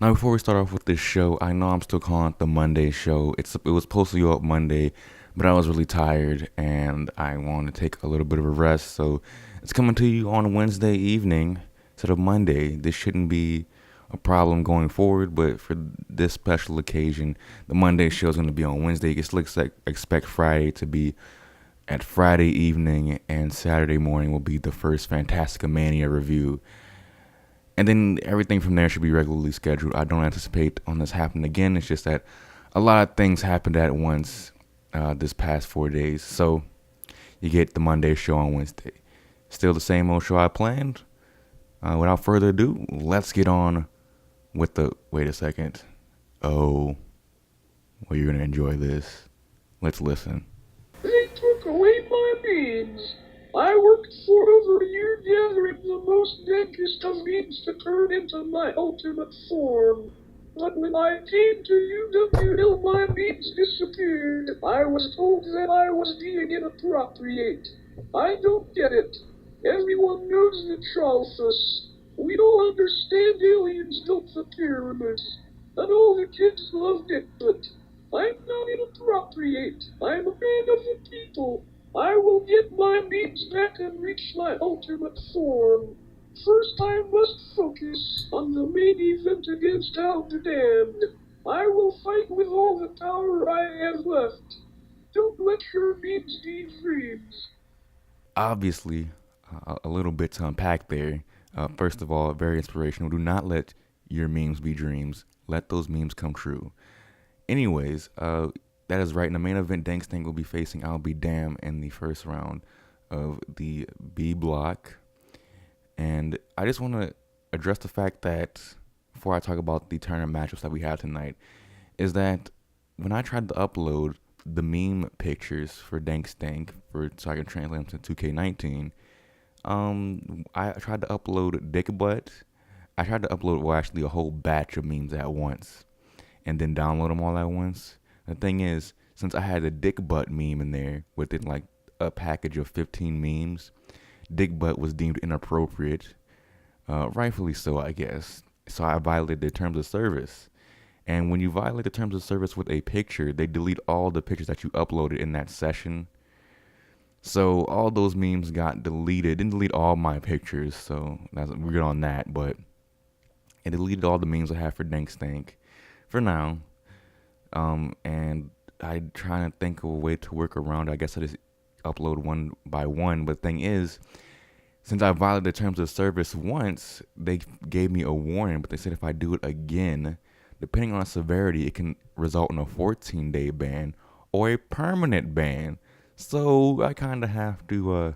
Now, before we start off with this show, I know I'm still calling it the Monday show. It was supposed to go up Monday, but I was really tired and I wanted to take a little bit of a rest. So it's coming to you on a Wednesday evening instead of Monday. This shouldn't be a problem going forward, but for this special occasion, the Monday show is going to be on Wednesday. You can still expect Friday to be at Friday evening, and Saturday morning will be the first Fantastica Mania review. And then everything from there should be regularly scheduled. I don't anticipate on this happening again. It's just that a lot of things happened at once this past 4 days. So you get the Monday show on Wednesday. Still the same old show I planned. Without further ado, let's get on with the... Wait a second. Oh, well, you're going to enjoy this. Let's listen. They took away my memes. I worked for over a year gathering the most dankest of memes to turn into my ultimate form. But when I came to UWL, my memes disappeared. I was told that I was being inappropriate. I don't get it. Everyone knows the Trollfus. We don't understand aliens built the pyramids. And all the kids loved it, but I'm not inappropriate. I'm a man of the people. I will get my memes back and reach my ultimate form. First, I must focus on the main event against Bedamned. I will fight with all the power I have left. Don't let your memes be dreams. Obviously, a little bit to unpack there. First of all, very inspirational. Do not let your memes be dreams. Let those memes come true. Anyways, that is right. In the main event, Dank Stank will be facing I'll Be Damn in the first round of the B block. And I just want to address the fact that, before I talk about the tournament matchups that we have tonight, is that when I tried to upload the meme pictures for Dank Stank so I can translate them to 2K19, I tried to upload Dick Butt. I tried to upload, actually a whole batch of memes at once and then download them all at once. The thing is, since I had a Dick Butt meme in there within like a package of 15 memes, Dick Butt was deemed inappropriate. Rightfully so, I guess. So I violated the terms of service. And when you violate the terms of service with a picture, they delete all the pictures that you uploaded in that session. So all those memes got deleted. Didn't delete all my pictures, so we're good on that. But it deleted all the memes I have for Dank Stank for now. And I trying to think of a way to work around it. I guess I just upload one by one. But the thing is, since I violated the terms of service once, they gave me a warning. But they said if I do it again, depending on severity, it can result in a 14-day ban or a permanent ban. So I kind of have to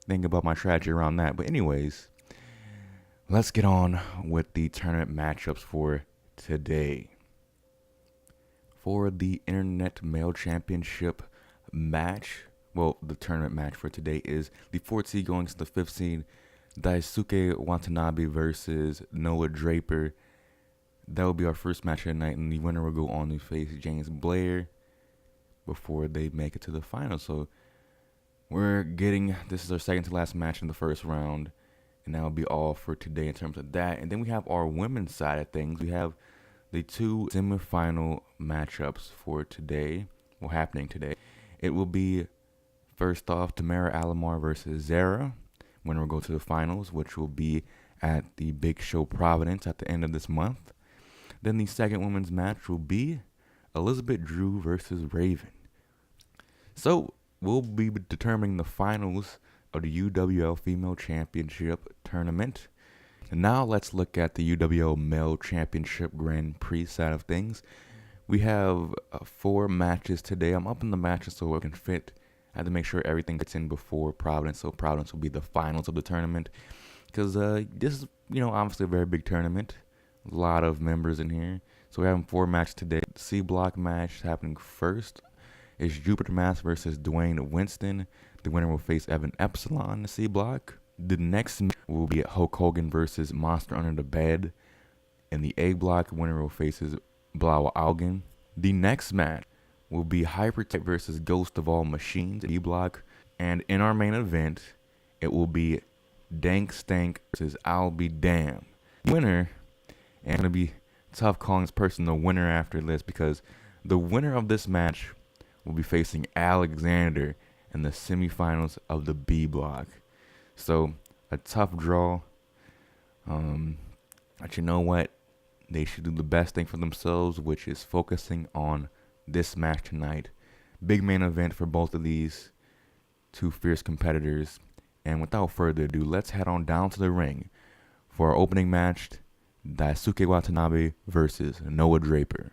think about my strategy around that. But anyways, let's get on with the tournament matchups for today. For the Internet Male Championship match, well, the tournament match for today is the 4th seed going to the 5th seed, Daisuke Watanabe versus Noah Draper. That will be our first match of the night, and the winner will go on to face James Blair before they make it to the final. So this is our second to last match in the first round, and that will be all for today in terms of that. And then we have our women's side of things. We have the two semifinal matchups for today, happening today. It will be, first off, Tamara Alamar versus Xera. Winner will go to the finals, which will be at the big show Provenance at the end of this month. Then the second women's match will be Elizabeth Drew versus Raven. So we'll be determining the finals of the UWL Female Championship Tournament. And now let's look at the UWL Male Championship Grand Prix side of things. We have 4 matches today. I'm upping the matches so it can fit. I have to make sure everything gets in before Providence, so Providence will be the finals of the tournament. Because this is, obviously a very big tournament. A lot of members in here. So we're having 4 matches today. The C block match happening first is Jupiter Mass versus Dwayne Winston. The winner will face Evan Epsilon in the C block. The next match will be Hulk Hogan versus Monster Under the Bed. In the A block, the winner will face Blau Augen. The next match will be Hypertype versus Ghost of All Machines, B block. And in our main event, it will be Dank Stank versus I'll Be Damn. The winner, and going to be tough calling this person the winner after this, because the winner of this match will be facing Alexander in the semifinals of the B block. So a tough draw. But you know what? They should do the best thing for themselves, which is focusing on this match tonight. Big main event for both of these two fierce competitors. And without further ado, let's head on down to the ring for our opening match, Daisuke Watanabe versus Noah Draper.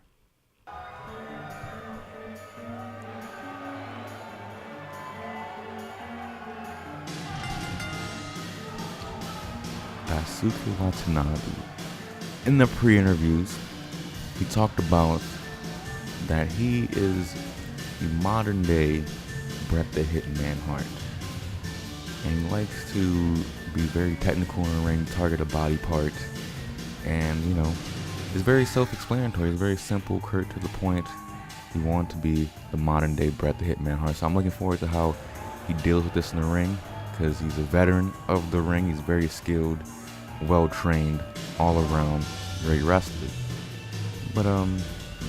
Daisuke Watanabe. In the pre-interviews, he talked about that he is the modern day Bret the Hitman Hart. And he likes to be very technical in the ring, target a body part. And, you know, it's very self-explanatory. It's very simple, curt, to the point. He wanted to be the modern day Bret the Hitman Hart. So I'm looking forward to how he deals with this in the ring, because he's a veteran of the ring. He's very skilled, well-trained, all around, great wrestler. But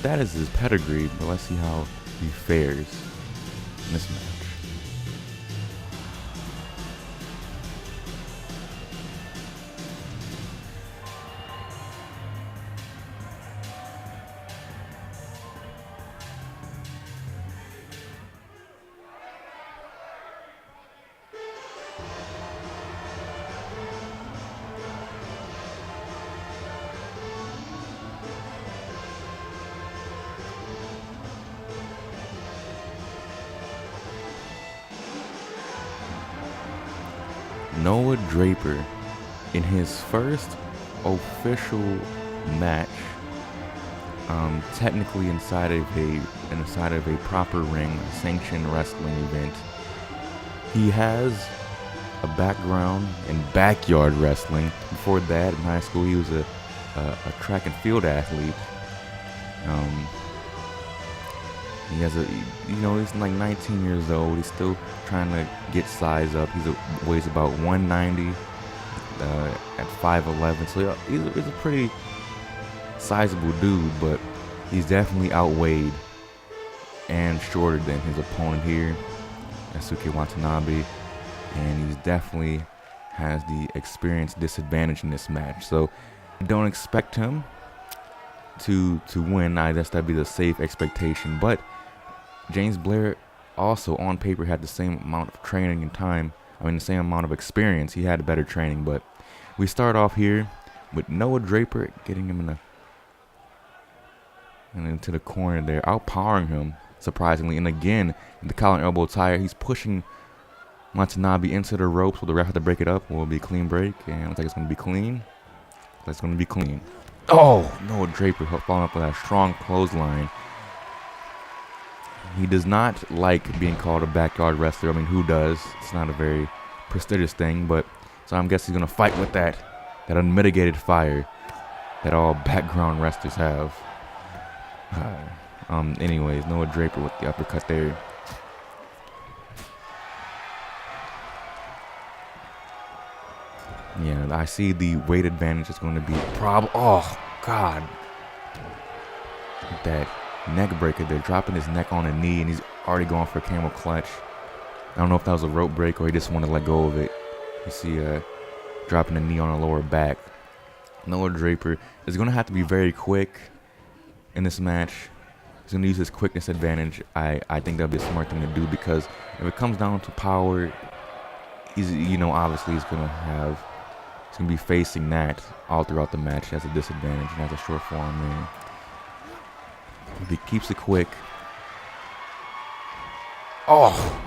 that is his pedigree. But let's see how he fares in this match. Noah Draper, in his first official match, technically inside of a proper ring, sanctioned wrestling event. He has a background in backyard wrestling. Before that, in high school, he was a track and field athlete. He has he's like 19 years old. He's still trying to get size up. He weighs about 190 at 5'11". So he's a pretty sizable dude, but he's definitely outweighed and shorter than his opponent here, Daisuke Watanabe, and he's definitely has the experience disadvantage in this match. So I don't expect him to win. I guess that'd be the safe expectation, but James Blair also on paper had the same amount of training and time. The same amount of experience. He had better training, but we start off here with Noah Draper getting him into the corner there, outpowering him surprisingly. And again, the collar and elbow tie, he's pushing Watanabe into the ropes. Will the ref have to break it up? Will it be a clean break? And it looks like it's going to be clean. That's going to be clean. Oh, Noah Draper following up with that strong clothesline. He does not like being called a backyard wrestler. Who does? It's not a very prestigious thing, but so I'm guessing he's gonna fight with that unmitigated fire that all background wrestlers have. Anyways, Noah Draper with the uppercut there. Yeah, I see the weight advantage is going to be a problem. Oh God, that neck breaker. They're dropping his neck on a knee, and he's already going for a camel clutch. I don't know if that was a rope break or he just wanted to let go of it. You see dropping a knee on the lower back. Noah Draper is going to have to be very quick in this match. He's going to use his quickness advantage. I think that'll be a smart thing to do, because if it comes down to power, he's obviously he's going to be facing that all throughout the match. He has a disadvantage and has a short form there. If he keeps it quick. Oh!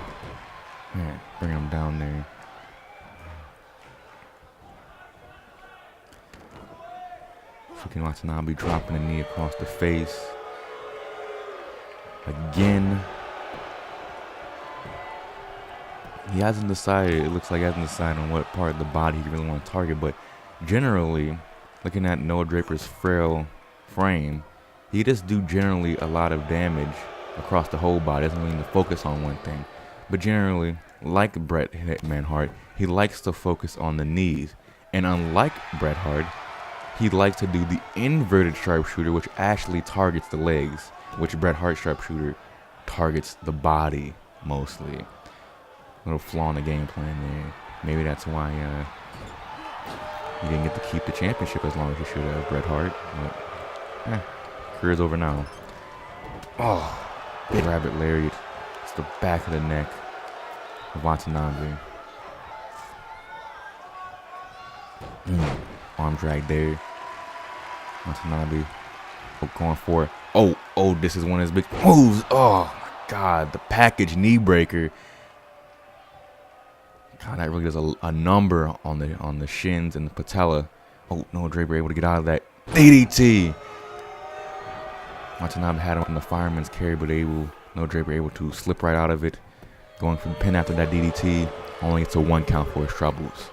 Man, bring him down there. Freaking Watanabe dropping a knee across the face. Again. He hasn't decided, it looks like he hasn't decided on what part of the body he really wants to target, but generally, looking at Noah Draper's frail frame, he just do generally a lot of damage across the whole body. Doesn't really need to focus on one thing. But generally, like Bret Hitman Hart, he likes to focus on the knees. And unlike Bret Hart, he likes to do the inverted sharpshooter, which actually targets the legs, which Bret Hart sharpshooter targets the body mostly. Little flaw in the game plan there. Maybe that's why he didn't get to keep the championship as long as he should have, Bret Hart. But career's over now. Oh, big rabbit lariat. It's the back of the neck of Watanabe. Arm drag there. Watanabe going for it. Oh, this is one of his big moves. Oh my God, the package knee breaker. God, that really does a number on the shins and the patella. Oh no, Draper able to get out of that DDT. Watanabe had him on the fireman's carry, but Draper able to slip right out of it, going for the pin after that DDT. Only gets a 1 count for his troubles.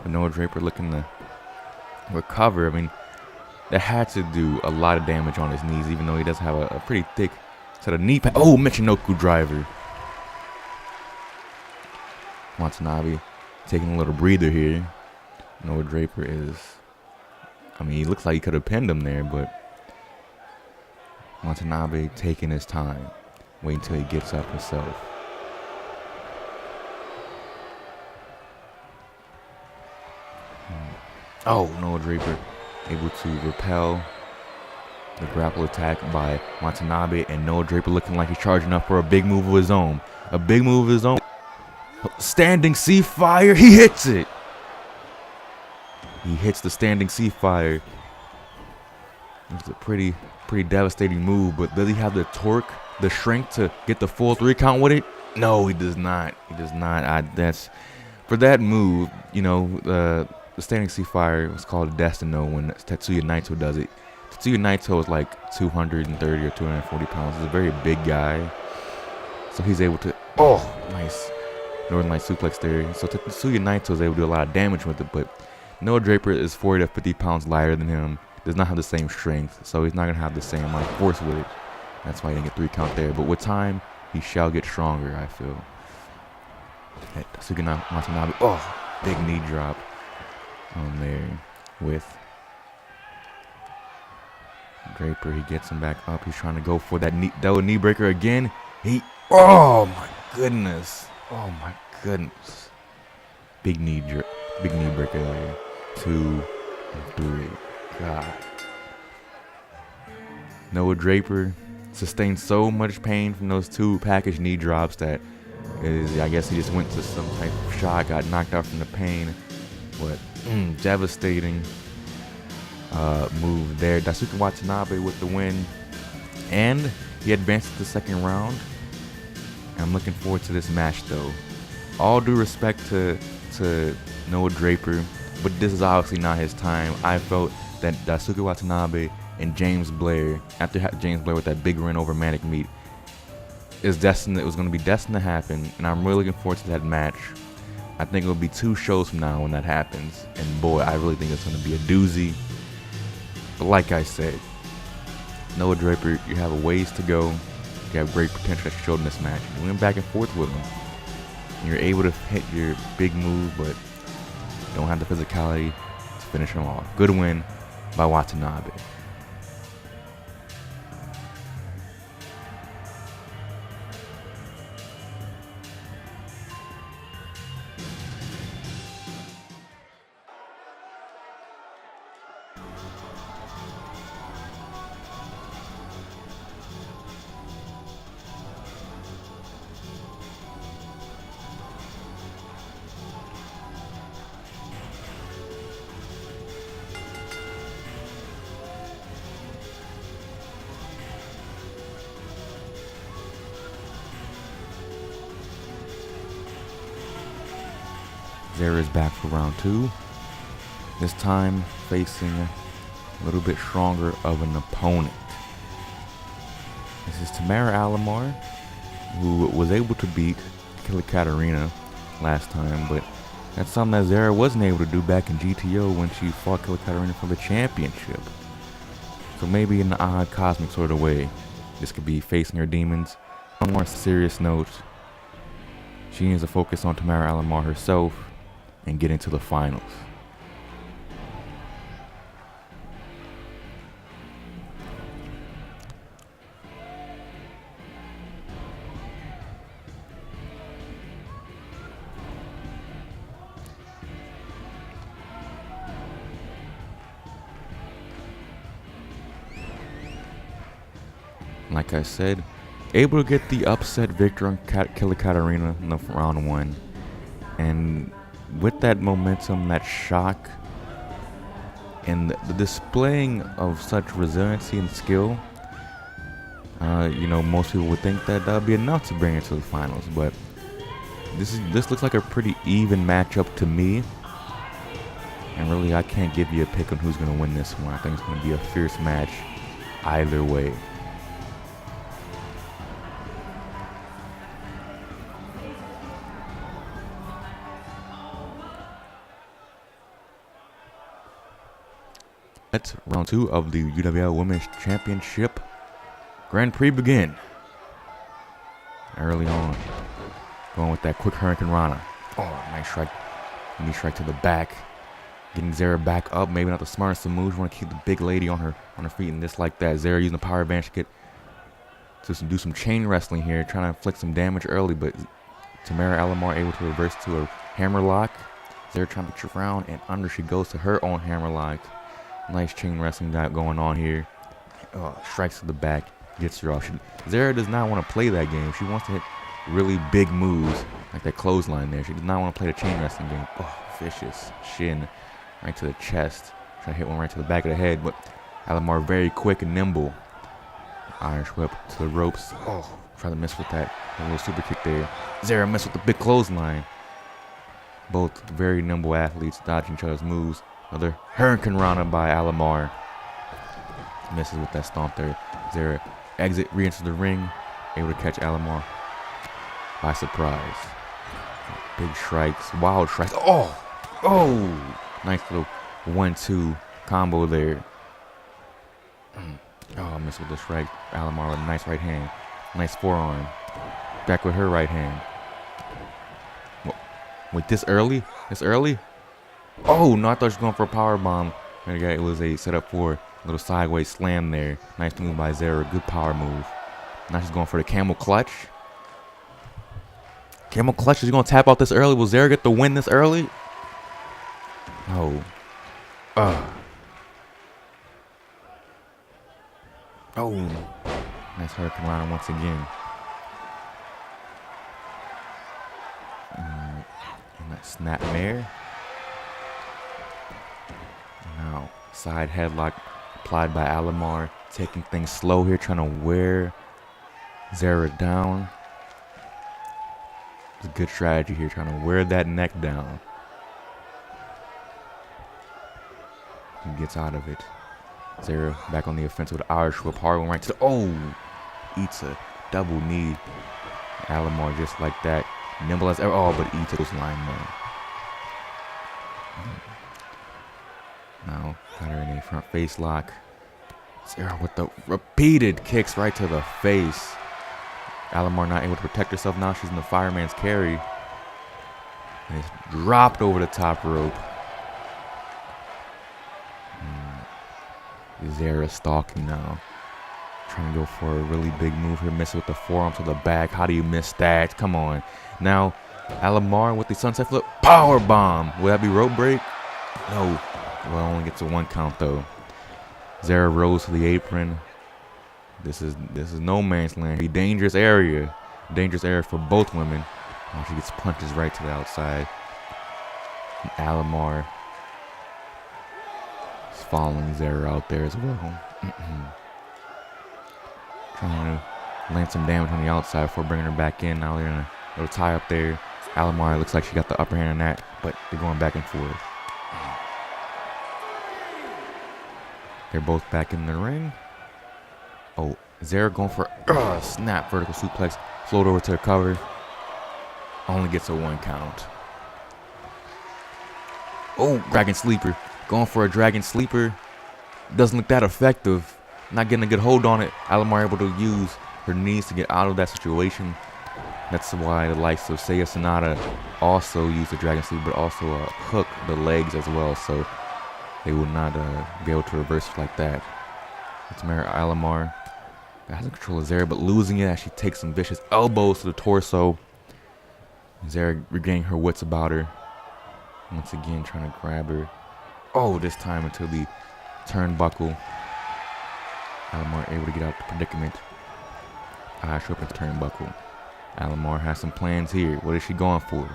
But Noah Draper looking to recover. I mean, that had to do a lot of damage on his knees, even though he does have a pretty thick set of knee pads. Oh, Michinoku driver. Watanabe taking a little breather here. Noah Draper he looks like he could have pinned him there, but Watanabe taking his time, waiting until he gets up himself. Oh, Noah Draper able to repel the grapple attack by Watanabe, and Noah Draper looking like he's charging up for a big move of his own. A big move of his own. Standing sea fire, he hits it. He hits the standing sea fire. It's a pretty devastating move, but does he have the torque, the strength to get the full 3 count with it? No, he does not. He does not. That's for that move. The standing sea fire was called Destino when Tetsuya Naito does it. Tetsuya Naito is like 230 or 240 pounds. He's a very big guy, so he's able to. Oh, nice Northern Light suplex there. So Tetsuya Naito is able to do a lot of damage with it, but Noah Draper is 40 to 50 pounds lighter than him. Does not have the same strength, so he's not gonna have the same amount of force with it. That's why he didn't get 3 count there. But with time, he shall get stronger, I feel. Daisuke Watanabe. Oh, big knee drop on there with Draper. He gets him back up. He's trying to go for that double knee breaker again. Oh my goodness. Oh my goodness. Big knee breaker there. 2 and 3. God. Noah Draper sustained so much pain from those 2 package knee drops that I guess he just went to some type of shot, got knocked out from the pain. But devastating move there. Daisuke Watanabe with the win, and he advanced to the second round. And I'm looking forward to this match, though. All due respect to Noah Draper, but this is obviously not his time. I felt that Daisuke Watanabe and James Blair, after James Blair with that big win over Manic Meat, it was going to be destined to happen, and I'm really looking forward to that match. I think it will be 2 shows from now when that happens, and boy, I really think it's going to be a doozy. But like I said, Noah Draper, you have a ways to go. You have great potential that you showed in this match. You went back and forth with him. You're able to hit your big move, but don't have the physicality to finish him off. Good win by Watanabe. Xera is back for round 2. This time facing a little bit stronger of an opponent. This is Tamara Alamar, who was able to beat Killer Katarina last time, but that's something that Xera wasn't able to do back in GTO when she fought Killer Katarina for the championship. So maybe in an odd cosmic sort of way, this could be facing her demons. On a more serious note, she needs to focus on Tamara Alamar herself and get into the finals. Like I said, able to get the upset victory on Killer Katarina in the round 1. And with that momentum, that shock, and the displaying of such resiliency and skill, most people would think that would be enough to bring it to the finals. But this looks like a pretty even matchup to me. And really, I can't give you a pick on who's going to win this one. I think it's going to be a fierce match either way. Let round 2 of the UWL Women's Championship Grand Prix begin. Early on, going with that quick Hurricane Rana. Oh, nice strike. Knee strike to the back. Getting Xera back up. Maybe not the smartest of moves. You want to keep the big lady on her feet and just like that. Xera using the power advantage to do some chain wrestling here, trying to inflict some damage early, but Tamara Alamar able to reverse to a hammer lock. Xera trying to get around, and under she goes to her own hammer lock. Nice chain wrestling going on here. Strikes to the back, gets her off. Xera does not want to play that game. She wants to hit really big moves, like that clothesline there. She does not want to play the chain wrestling game. Oh, vicious shin right to the chest. Trying to hit one right to the back of the head, but Alamar very quick and nimble. Irish whip to the ropes. Oh, try to miss with that. A little super kick there. Xera missed with the big clothesline. Both very nimble athletes dodging each other's moves. Another Hurricane Rana by Alamar. Misses with that stomp there. Xera re-enters the ring. Able to catch Alamar by surprise. Big strikes. Wild strikes. Oh! Nice little 1-2 combo there. Oh, missed with the strike. Alamar with a nice right hand. Nice forearm. Back with her right hand. Wait, this early? This early? Oh, no, I thought she was going for a power bomb. It was a setup for a little sideways slam there. Nice move by Xera. Good power move. Now she's going for the camel clutch. Camel clutch is going to tap out this early. Will Xera get the win this early? Oh. Oh. Nice Hurricane Rana once again. And that snap mare. Now, side headlock applied by Alamar. Taking things slow here, trying to wear Xera down. It's a good strategy here, trying to wear that neck down. He gets out of it. Xera back on the offensive with the Irish whip. Hard one right to the... Eats a double knee. Alamar just like that. Nimble as ever. But eats those line there. Now, got her in a front face lock. Xera with the repeated kicks right to the face. Alamar not able to protect herself now. She's in the fireman's carry. And it's dropped over the top rope. Xera stalking now. Trying to go for a really big move here. Miss it with the forearm to the back. How do you miss that? Come on. Now, Alamar with the sunset flip. Power bomb. Will that be rope break? No. Well, only gets a 1 count though. Xera rose to the apron. This is no man's land. A dangerous area. Dangerous area for both women. Oh, she gets punches right to the outside. And Alamar is following Xera out there as well. Trying to land some damage on the outside before bringing her back in. Now they're in a little tie up there. Alamar looks like she got the upper hand on that, but they're going back and forth. They're both back in the ring. Oh, Xera going for a snap vertical suplex. Float over to the cover. Only gets a 1 count. Oh, Dragon Sleeper. Going for a Dragon Sleeper. Doesn't look that effective. Not getting a good hold on it. Alamar able to use her knees to get out of that situation. That's why the likes of Seiya Sonata also use the Dragon Sleeper, but also hook the legs as well. So they will not be able to reverse like that. Tamara Alamar has a control of Xera, but losing it as she takes some vicious elbows to the torso. Xera regaining her wits about her. Once again, trying to grab her. Oh, this time into the turnbuckle. Alamar able to get out the predicament. Eyes up its turnbuckle. Alamar has some plans here. What is she going for?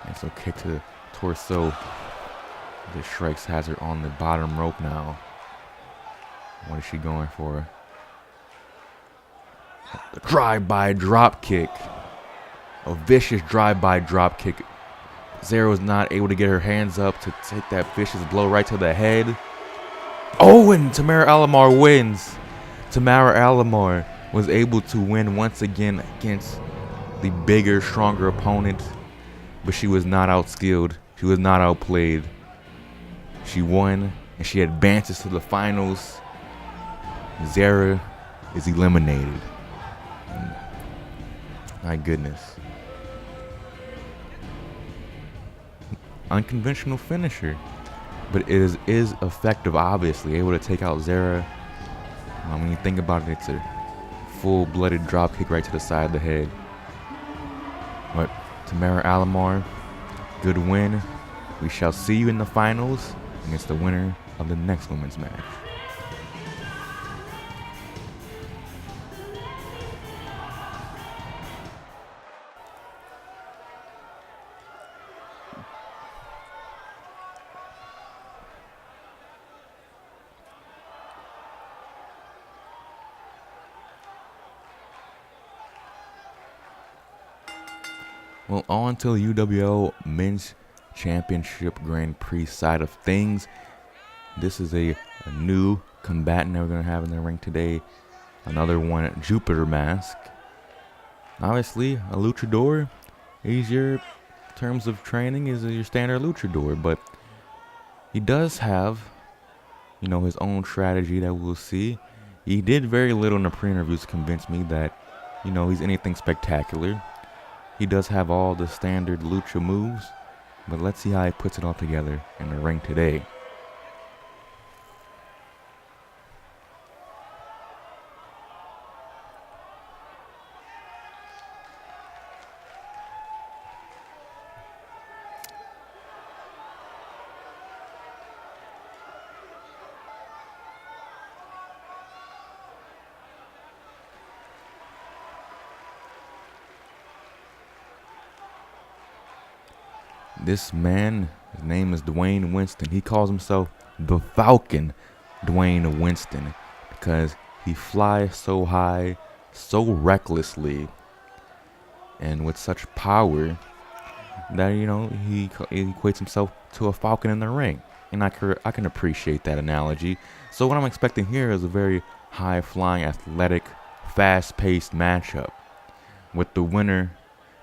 And so kick to the torso. The Shrikes has her on the bottom rope now. What is she going for? The drive-by drop kick. A vicious drive-by drop kick. Xera was not able to get her hands up to take that vicious blow right to the head. Oh, and Tamara Alamar wins. Tamara Alamar was able to win once again against the bigger, stronger opponent. But she was not outskilled. She was not outplayed. She won, and she advances to the finals. Xera is eliminated. My goodness. Unconventional finisher. But it is effective, obviously. Able to take out Xera. When you think about it, it's a full-blooded drop kick right to the side of the head. But Tamara Alamar, good win. We shall see you in the finals against the winner of the next women's match. Well, on to the UWL Men's Championship Grand Prix side of things. This is a new combatant that we're going to have in the ring today. Another one, Jupiter Mask. Obviously, a luchador. He's your, in terms of training, is your standard luchador. But he does have, you know, his own strategy that we'll see. He did very little in the pre-interviews to convince me that, you know, he's anything spectacular. He does have all the standard lucha moves, but let's see how he puts it all together in the ring today. This man, his name is Dwayne Winston. He calls himself the Falcon Dwayne Winston because he flies so high, so recklessly, and with such power that, you know, he equates himself to a falcon in the ring. And I can appreciate that analogy. So what I'm expecting here is a very high-flying, athletic, fast-paced matchup, with the winner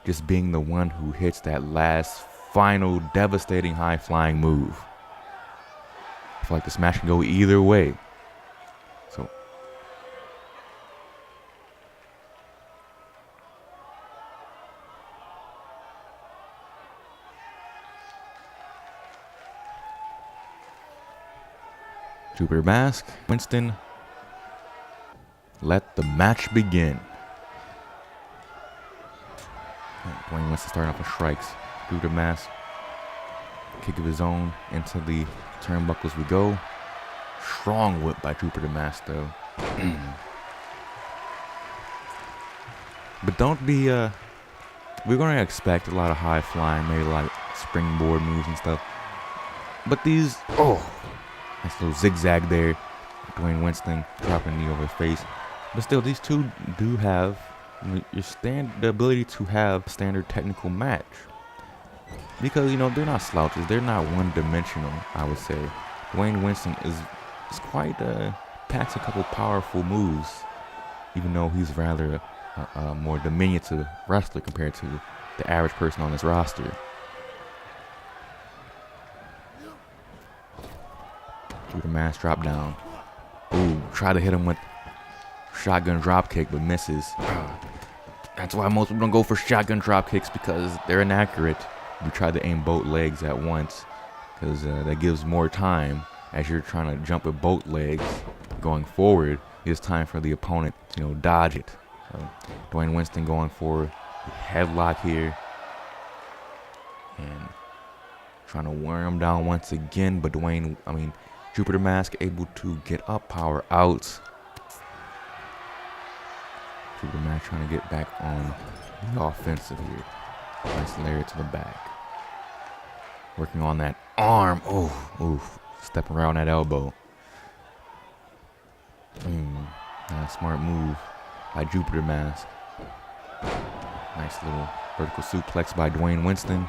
just being the one who hits that last final devastating high-flying move. I feel like this match can go either way. So Jupiter Mask, Winston, let the match begin. Dwayne Winston starting off with strikes. Jupiter Mask, kick of his own into the turnbuckles we go. Strong whip by Jupiter Mask though. But don't be, we're going to expect a lot of high flying, maybe like springboard moves and stuff. But these, nice little zigzag there. Dwayne Winston dropping knee over his face. But still, these two do have the ability to have standard technical match. Because, you know, they're not slouches. They're not one-dimensional, I would say. Dwayne Winston is quite, packs a couple powerful moves. Even though he's rather a more diminutive wrestler compared to the average person on this roster. Jupiter Mask drop down. Ooh, try to hit him with shotgun drop kick, but misses. That's why most people don't go for shotgun drop kicks, because they're inaccurate. You try to aim both legs at once, because that gives more time as you're trying to jump with both legs going forward. It's time for the opponent to, you know, dodge it. So Dwayne Winston going for the headlock here and trying to wear him down once again. But Jupiter Mask able to get up, power out. Jupiter Mask trying to get back on the offensive here. Nice layer to the back. Working on that arm. Oof. Stepping around that elbow. Smart move by Jupiter Mask. Nice little vertical suplex by Dwayne Winston.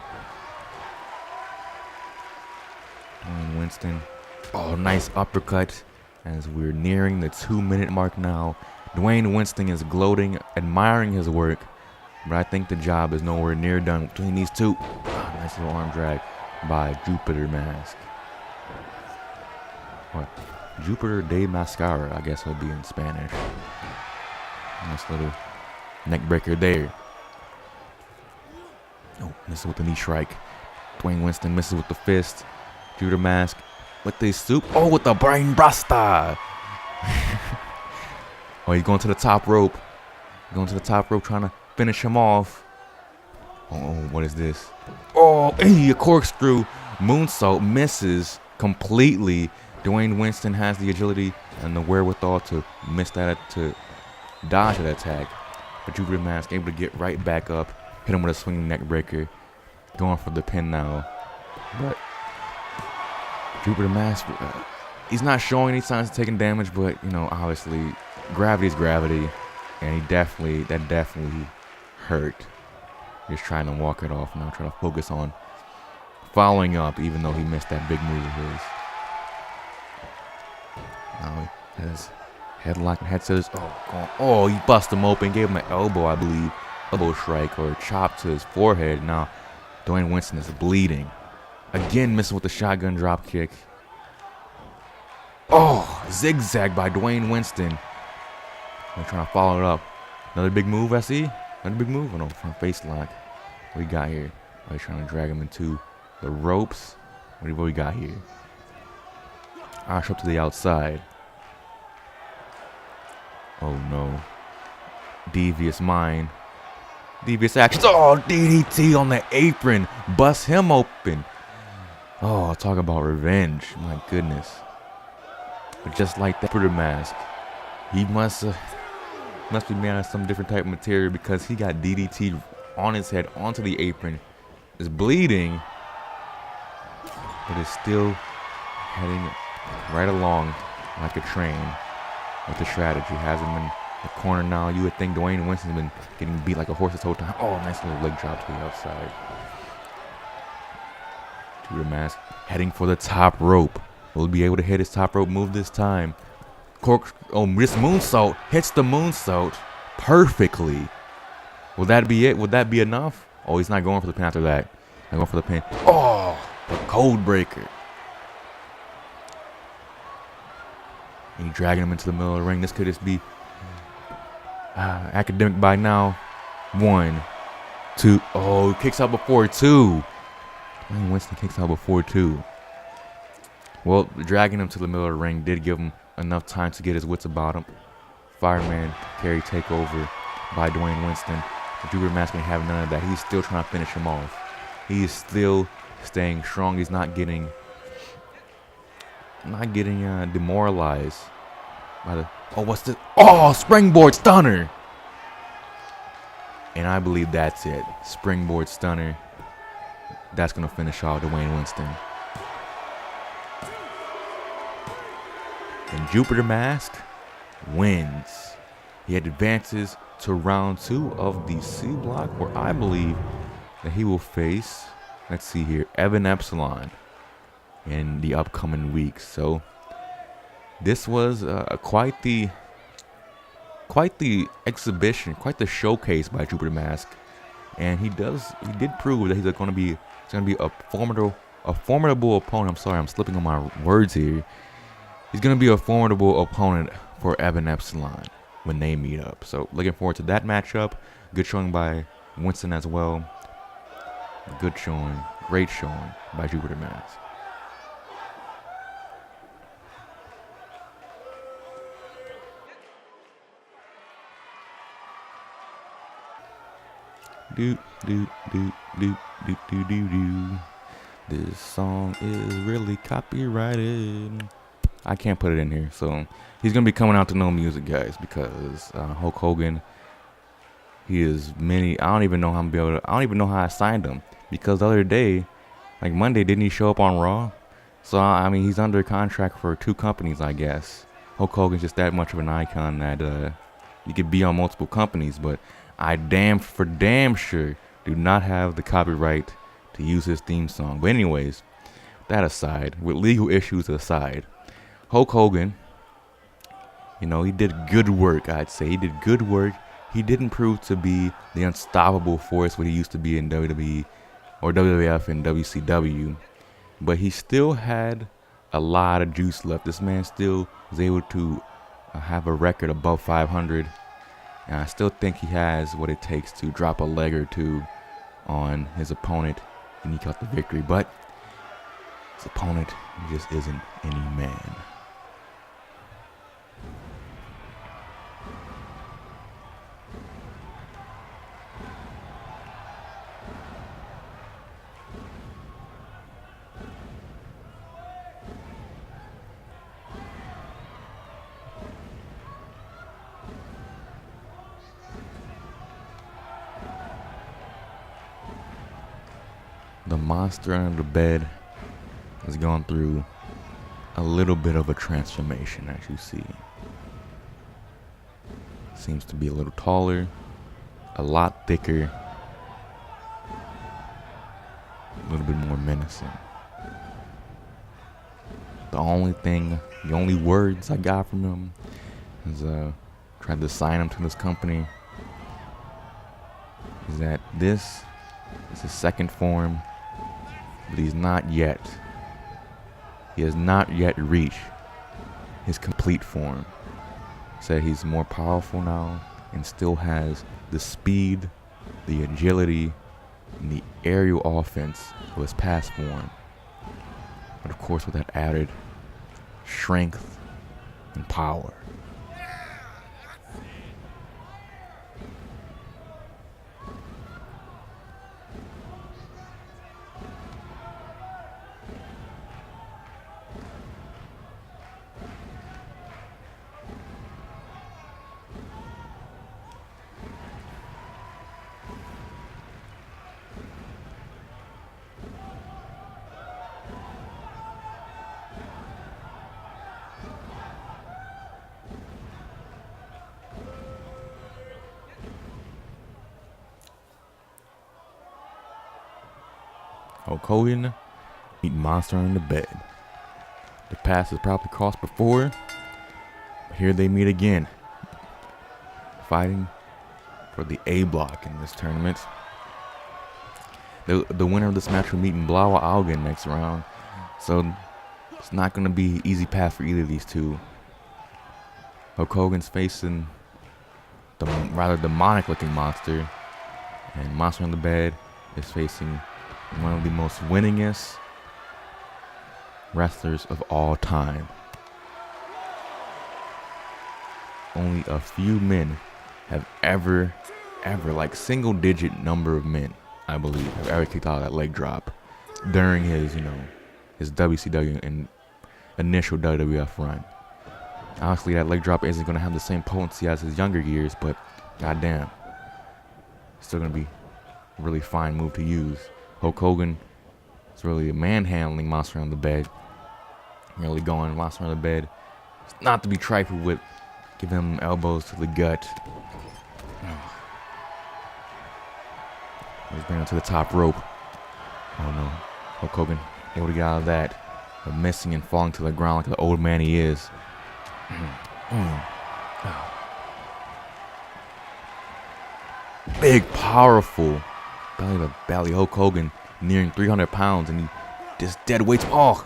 Oh, nice uppercut. As we're nearing the 2-minute mark now. Dwayne Winston is gloating, admiring his work. But I think the job is nowhere near done between these two. Nice little arm drag by Jupiter Mask. What? Jupiter de Mascara, I guess it'll be in Spanish. Nice little neck breaker there. Oh, misses with the knee strike. Dwayne Winston misses with the fist. Jupiter Mask with the soup. Oh, with the brain buster. Oh, he's going to the top rope. Going to the top rope, trying to finish him off. Oh, what is this? Oh, a corkscrew. Moonsault misses completely. Dwayne Winston has the agility and the wherewithal to miss that, to dodge that attack. But Jupiter Mask able to get right back up, hit him with a swinging neck breaker, going for the pin now. But Jupiter Mask, he's not showing any signs of taking damage, but obviously gravity's gravity, and that definitely hurt. Just trying to walk it off now, trying to focus on following up, even though he missed that big move of his. Now he has headlock and head scissors. Oh, he busted him open, gave him an elbow, I believe. Elbow strike or chop to his forehead. Now Dwayne Winston is bleeding. Again, missing with the shotgun drop kick. Oh, zigzag by Dwayne Winston. They're trying to follow it up. Another big move, I see. Another big move. Oh, no, front face lock. What we got here? They're trying to drag him into the ropes. What do we got here? Ash up to the outside. Oh, no. Devious mind. Devious actions. Oh, DDT on the apron. Bust him open. Oh, talk about revenge. My goodness. But just like that, Jupiter Mask, he must be made out of some different type of material, because he got DDT on his head onto the apron. Is bleeding, but is still heading right along like a train with the strategy. Has him in the corner now. You would think Dwayne Winston's been getting beat like a horse this whole time. Oh, nice little leg drop to the outside. Jupiter Mask heading for the top rope. Will he be able to hit his top rope move this time? This moonsault hits the moonsault perfectly. Will that be it? Would that be enough? Oh, he's not going for the pin after that. Not going for the pin. Oh, the code breaker. And he's dragging him into the middle of the ring. This could just be academic by now. 1, 2. Oh, he kicks out before 2. Dwayne Winston kicks out before 2. Well, dragging him to the middle of the ring did give him enough time to get his wits about him. Fireman carry takeover by Dwayne Winston. Jupiter Mask ain't having none of that. He's still trying to finish him off. He is still staying strong. He's not getting demoralized by the. Oh, what's this? Oh, springboard stunner. And I believe that's it. Springboard stunner. That's gonna finish off Dwayne Winston. And Jupiter Mask wins. He advances to round 2 of the C block, where I believe that he will face, let's see here, Evan Epsilon in the upcoming weeks. So this was quite the exhibition, quite the showcase by Jupiter Mask, and he did prove that he's going to be a formidable opponent. I'm sorry, I'm slipping on my words here. He's going to be a formidable opponent for Evan Epsilon when they meet up. So looking forward to that matchup. Good showing by Winston as well. Good showing, great showing by Jupiter Mask. Do do do do do do do do. This song is really copyrighted. I can't put it in here, so he's gonna be coming out to no music, guys, because Hulk Hogan He is many. I don't even know how I'm be able to. I don't even know how I signed him because the other day, like Monday, didn't he show up on Raw? So I mean, he's under contract for 2 companies, I guess. Hulk Hogan's just that much of an icon that you could be on multiple companies, but I damn sure do not have the copyright to use his theme song. But anyways, that aside, with legal issues aside, Hulk Hogan, he did good work. I'd say he did good work. He didn't prove to be the unstoppable force what he used to be in WWE or WWF and WCW, but he still had a lot of juice left. This man still was able to have a record above 500, and I still think he has what it takes to drop a leg or two on his opponent and eke out the victory. But his opponent just isn't any man. The monster under the bed has gone through a little bit of a transformation, as you see. Seems to be a little taller, a lot thicker, a little bit more menacing. The only words I got from him is tried to sign him to this company, is that this is his second form, but he has not yet reached his complete form. Said he's more powerful now and still has the speed, the agility, and the aerial offense of his past form. But of course with that added strength and power. Hulk Hogan meet monster in the bed. The paths has probably crossed before, but here they meet again, fighting for the A block in this tournament. The winner of this match will meet in Blaue Augen next round, so it's not going to be an easy path for either of these two. Hulk Hogan's facing the rather demonic-looking monster, and monster in the bed is facing one of the most winningest wrestlers of all time. Only a few men have ever, like single-digit number of men, I believe, have ever kicked out that leg drop during his, his WCW and initial WWF run. Obviously, that leg drop isn't going to have the same potency as his younger years, but goddamn, it's still going to be a really fine move to use. Hulk Hogan is really a manhandling monster on the bed. Really going monster on the bed. It's not to be trifled with. Give him elbows to the gut. He's bringing him to the top rope. Oh no. Hulk Hogan able to get out of that. But missing and falling to the ground like the old man he is. Big, powerful belly to belly Hulk Hogan nearing 300 pounds, and he just dead weights. Oh!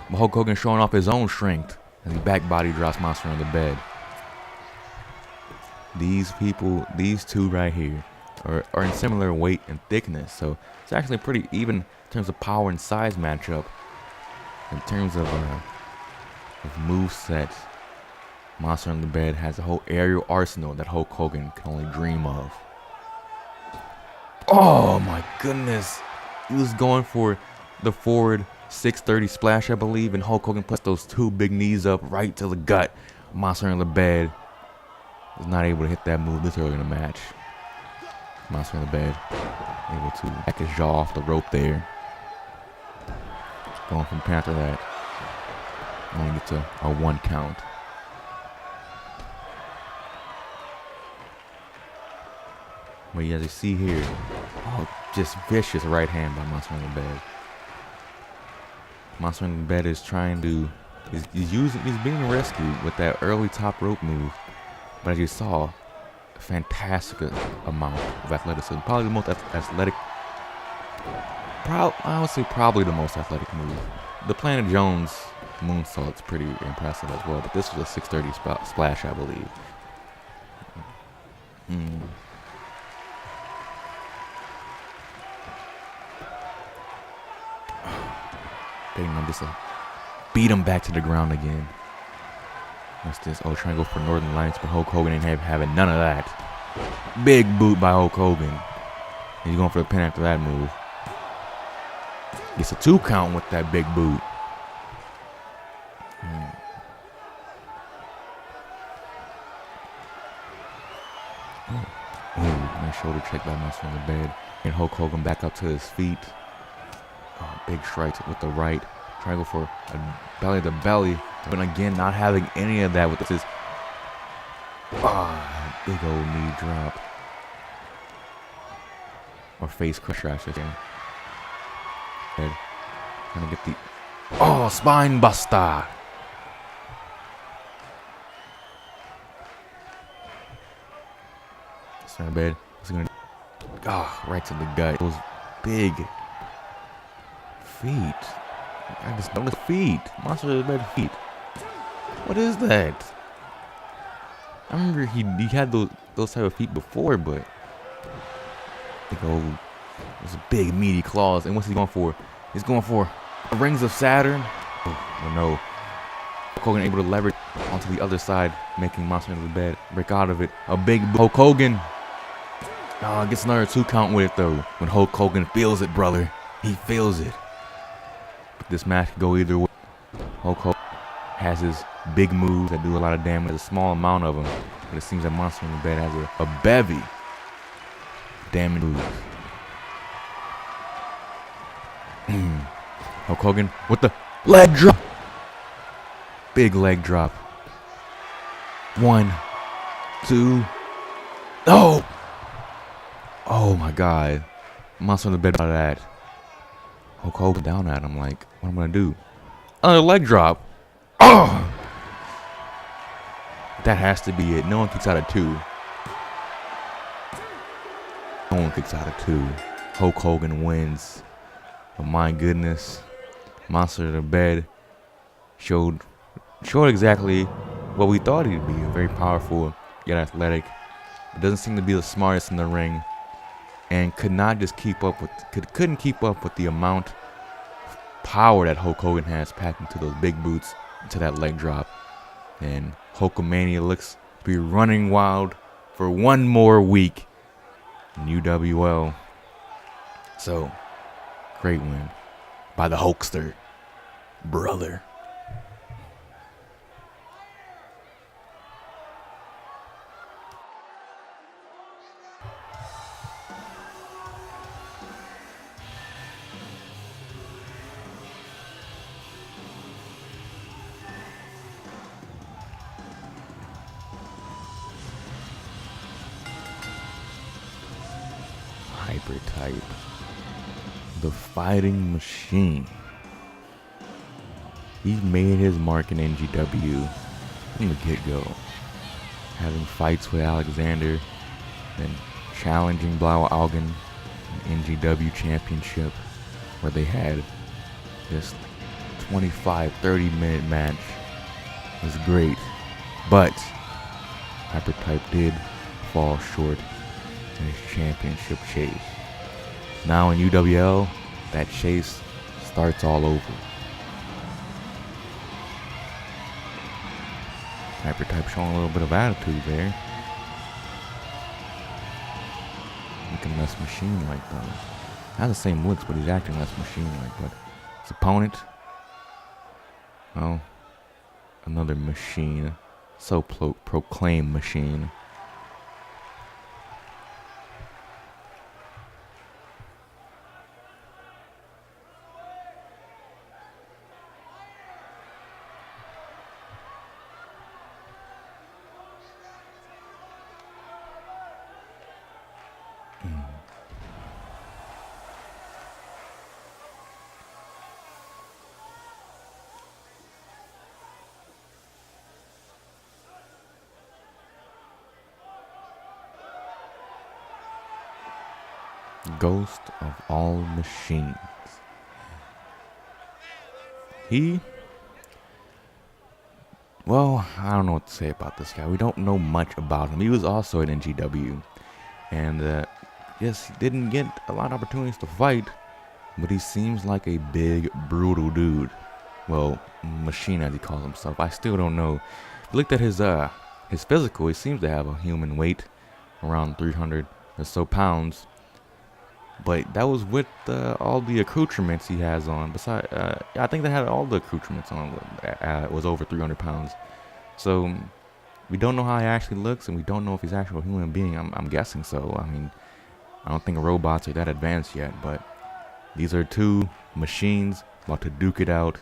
But Hulk Hogan showing off his own strength as he back body drops monster on the bed. These two right here are in similar weight and thickness, so it's actually pretty even in terms of power and size matchup. In terms of moveset, monster on the bed has a whole aerial arsenal that Hulk Hogan can only dream of. Oh my goodness. He was going for the forward 630 splash, I believe, and Hulk Hogan puts those two big knees up right to the gut. Monster on the bed was not able to hit that move this early in the match. Monster in the bed. Able to back his jaw off the rope there. Going from pin after that. Only gets a 1 count. But as you see here, oh, just vicious right hand by Monster in the bed. Monster in the bed is trying to, he's being rescued with that early top rope move. But as you saw, a fantastic amount of athleticism. Probably the most athletic, I would say probably the most athletic move. The Planet Jones moonsault's pretty impressive as well, but this was a 630 splash, I believe. Bedamned just beat him back to the ground again. What's this? Oh, trying to go for Northern Lights, but Hulk Hogan ain't having none of that. Big boot by Hulk Hogan. He's going for the pin after that move. Gets a 2 count with that big boot. Oh, nice shoulder check by Monster in the bed. And Hulk Hogan back up to his feet. Oh, big strikes with the right. Try to go for a belly to belly. But again, not having any of that with this. Big old knee drop. Or face crusher, I should say. Trying to get the spine buster. Center bed. It's gonna right to the gut. Those big feet. I just noticed feet. Monster in the bed feet. What is that? I remember he had those type of feet before, but those big meaty claws. And what's he going for? He's going for the Rings of Saturn. Oh no! Hogan able to leverage onto the other side, making Monster in the bed break out of it. A big Hulk Hogan. Gets another 2 count with it though. When Hulk Hogan feels it, brother, he feels it. But this match can go either way. Hulk Hogan has his big moves that do a lot of damage. There's a small amount of them, but it seems that Monster in the bed has a bevy of damage moves. Hulk Hogan with the leg drop. Big leg drop. 1, 2. Oh! Oh my God. Monster in the bed by that. Hulk Hogan down at him like, what am I gonna do? Another leg drop. Oh! That has to be it. No one kicks out of 2. No one kicks out of 2. Hulk Hogan wins. But my goodness. Monster in the bed showed exactly what we thought he'd be. Very powerful, yet athletic. But doesn't seem to be the smartest in the ring. And couldn't keep up with the amount of power that Hulk Hogan has packed into those big boots, into that leg drop. And Hulkamania looks to be running wild for 1 more week in UWL. So, great win by the Hulkster brother. Hypertype, the fighting machine. He made his mark in NGW from the get-go, having fights with Alexander, then challenging Blau Augen in NGW Championship, where they had this 25-30 minute match. It was great, but Hypertype did fall short in his championship chase. Now in UWL, that chase starts all over. Hypertype showing a little bit of attitude there. Looking less machine-like though. Has the same looks, but he's acting less machine-like. But his opponent, well, another machine. So proclaimed machine. Ghost of all machines. Well, I don't know what to say about this guy. We don't know much about him. He was also an NGW. And, yes, he didn't get a lot of opportunities to fight, but he seems like a big, brutal dude. Well, machine as he calls himself. I still don't know. If you looked at his physical, he seems to have a human weight, around 300 or so pounds. But that was with all the accoutrements he has on. Besides, I think they had all the accoutrements on. It was over 300 pounds. So we don't know how he actually looks, and we don't know if he's actually a human being. I'm guessing so. I mean, I don't think robots are that advanced yet. But these are two machines about to duke it out.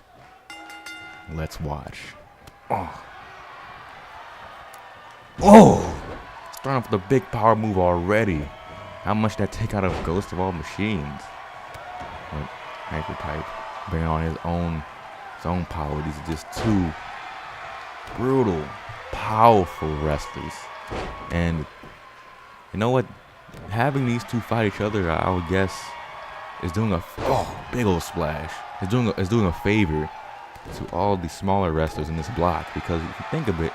Let's watch. Oh! Starting off with a big power move already. How much that take out of Ghost of all machines? But Hypertype bringing on his own power. These are just two brutal, powerful wrestlers. And you know what? Having these two fight each other, I would guess, is doing a big old splash. It's doing a favor to all the smaller wrestlers in this block, because if you think of it,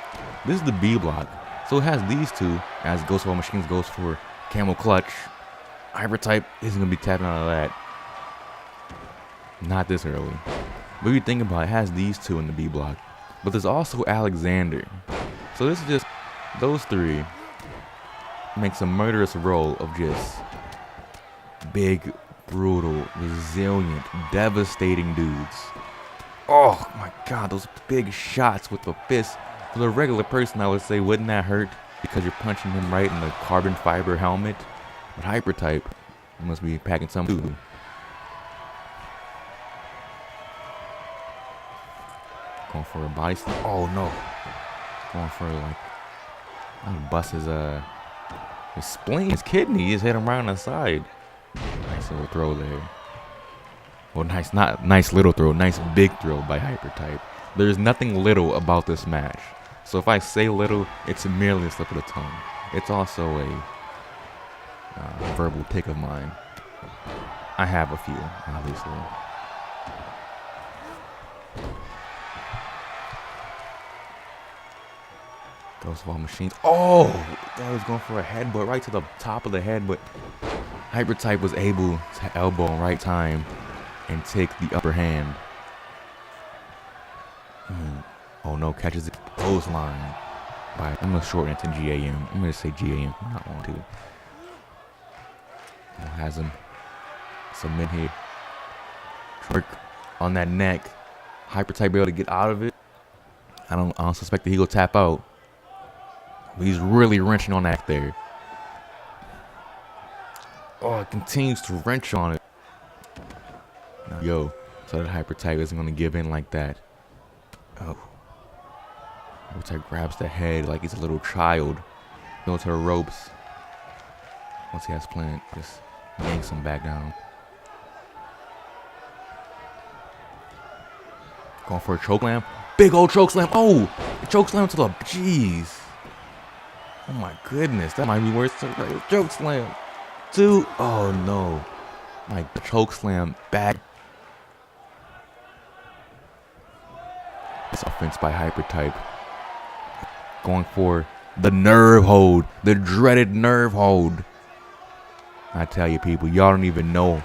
this is the B block. So it has these two, as Ghost of all machines goes for Camel Clutch. Hypertype isn't going to be tapping out of that. Not this early. But if you think about it, it has these two in the B block. But there's also Alexander. So this is just, those three makes a murderous roll of just big, brutal, resilient, devastating dudes. Oh my god, those big shots with the fist. For the regular person, I would say, wouldn't that hurt? Because you're punching him right in the carbon fiber helmet. But Hypertype, he must be packing something too. Going for a body slam. Oh no. Going for like, bust his spleen, his kidney. He just hit him right on the side. Nice little throw there. Well, nice little throw. Nice big throw by Hypertype. There's nothing little about this match. So if I say little, it's merely a slip of the tongue. It's also a verbal tick of mine. I have a few, obviously. Ghost of all machines. Oh! That was going for a headbutt right to the top of the head, but Hypertype was able to elbow in right time and take the upper hand. Oh no, catches the clothesline. I'm going to shorten it to G.A.M. I'm going to say G.A.M. from now on too. Has him submit here. Work on that neck. Hypertype able to get out of it. I don't suspect that he'll tap out. But he's really wrenching on that there. Oh, it continues to wrench on it. Yo, so that Hypertype isn't going to give in like that. Oh. Hypertype grabs the head like he's a little child. Goes to the ropes. Once he has planned, just yanks him back down. Going for a chokeslam. Big old chokeslam. Oh! The chokeslam to the... Jeez. Oh my goodness. That might be worse than a chokeslam. Two. Oh no. My chokeslam back. This offense by Hypertype. Going for the nerve hold. The dreaded nerve hold. I tell you, people, y'all don't even know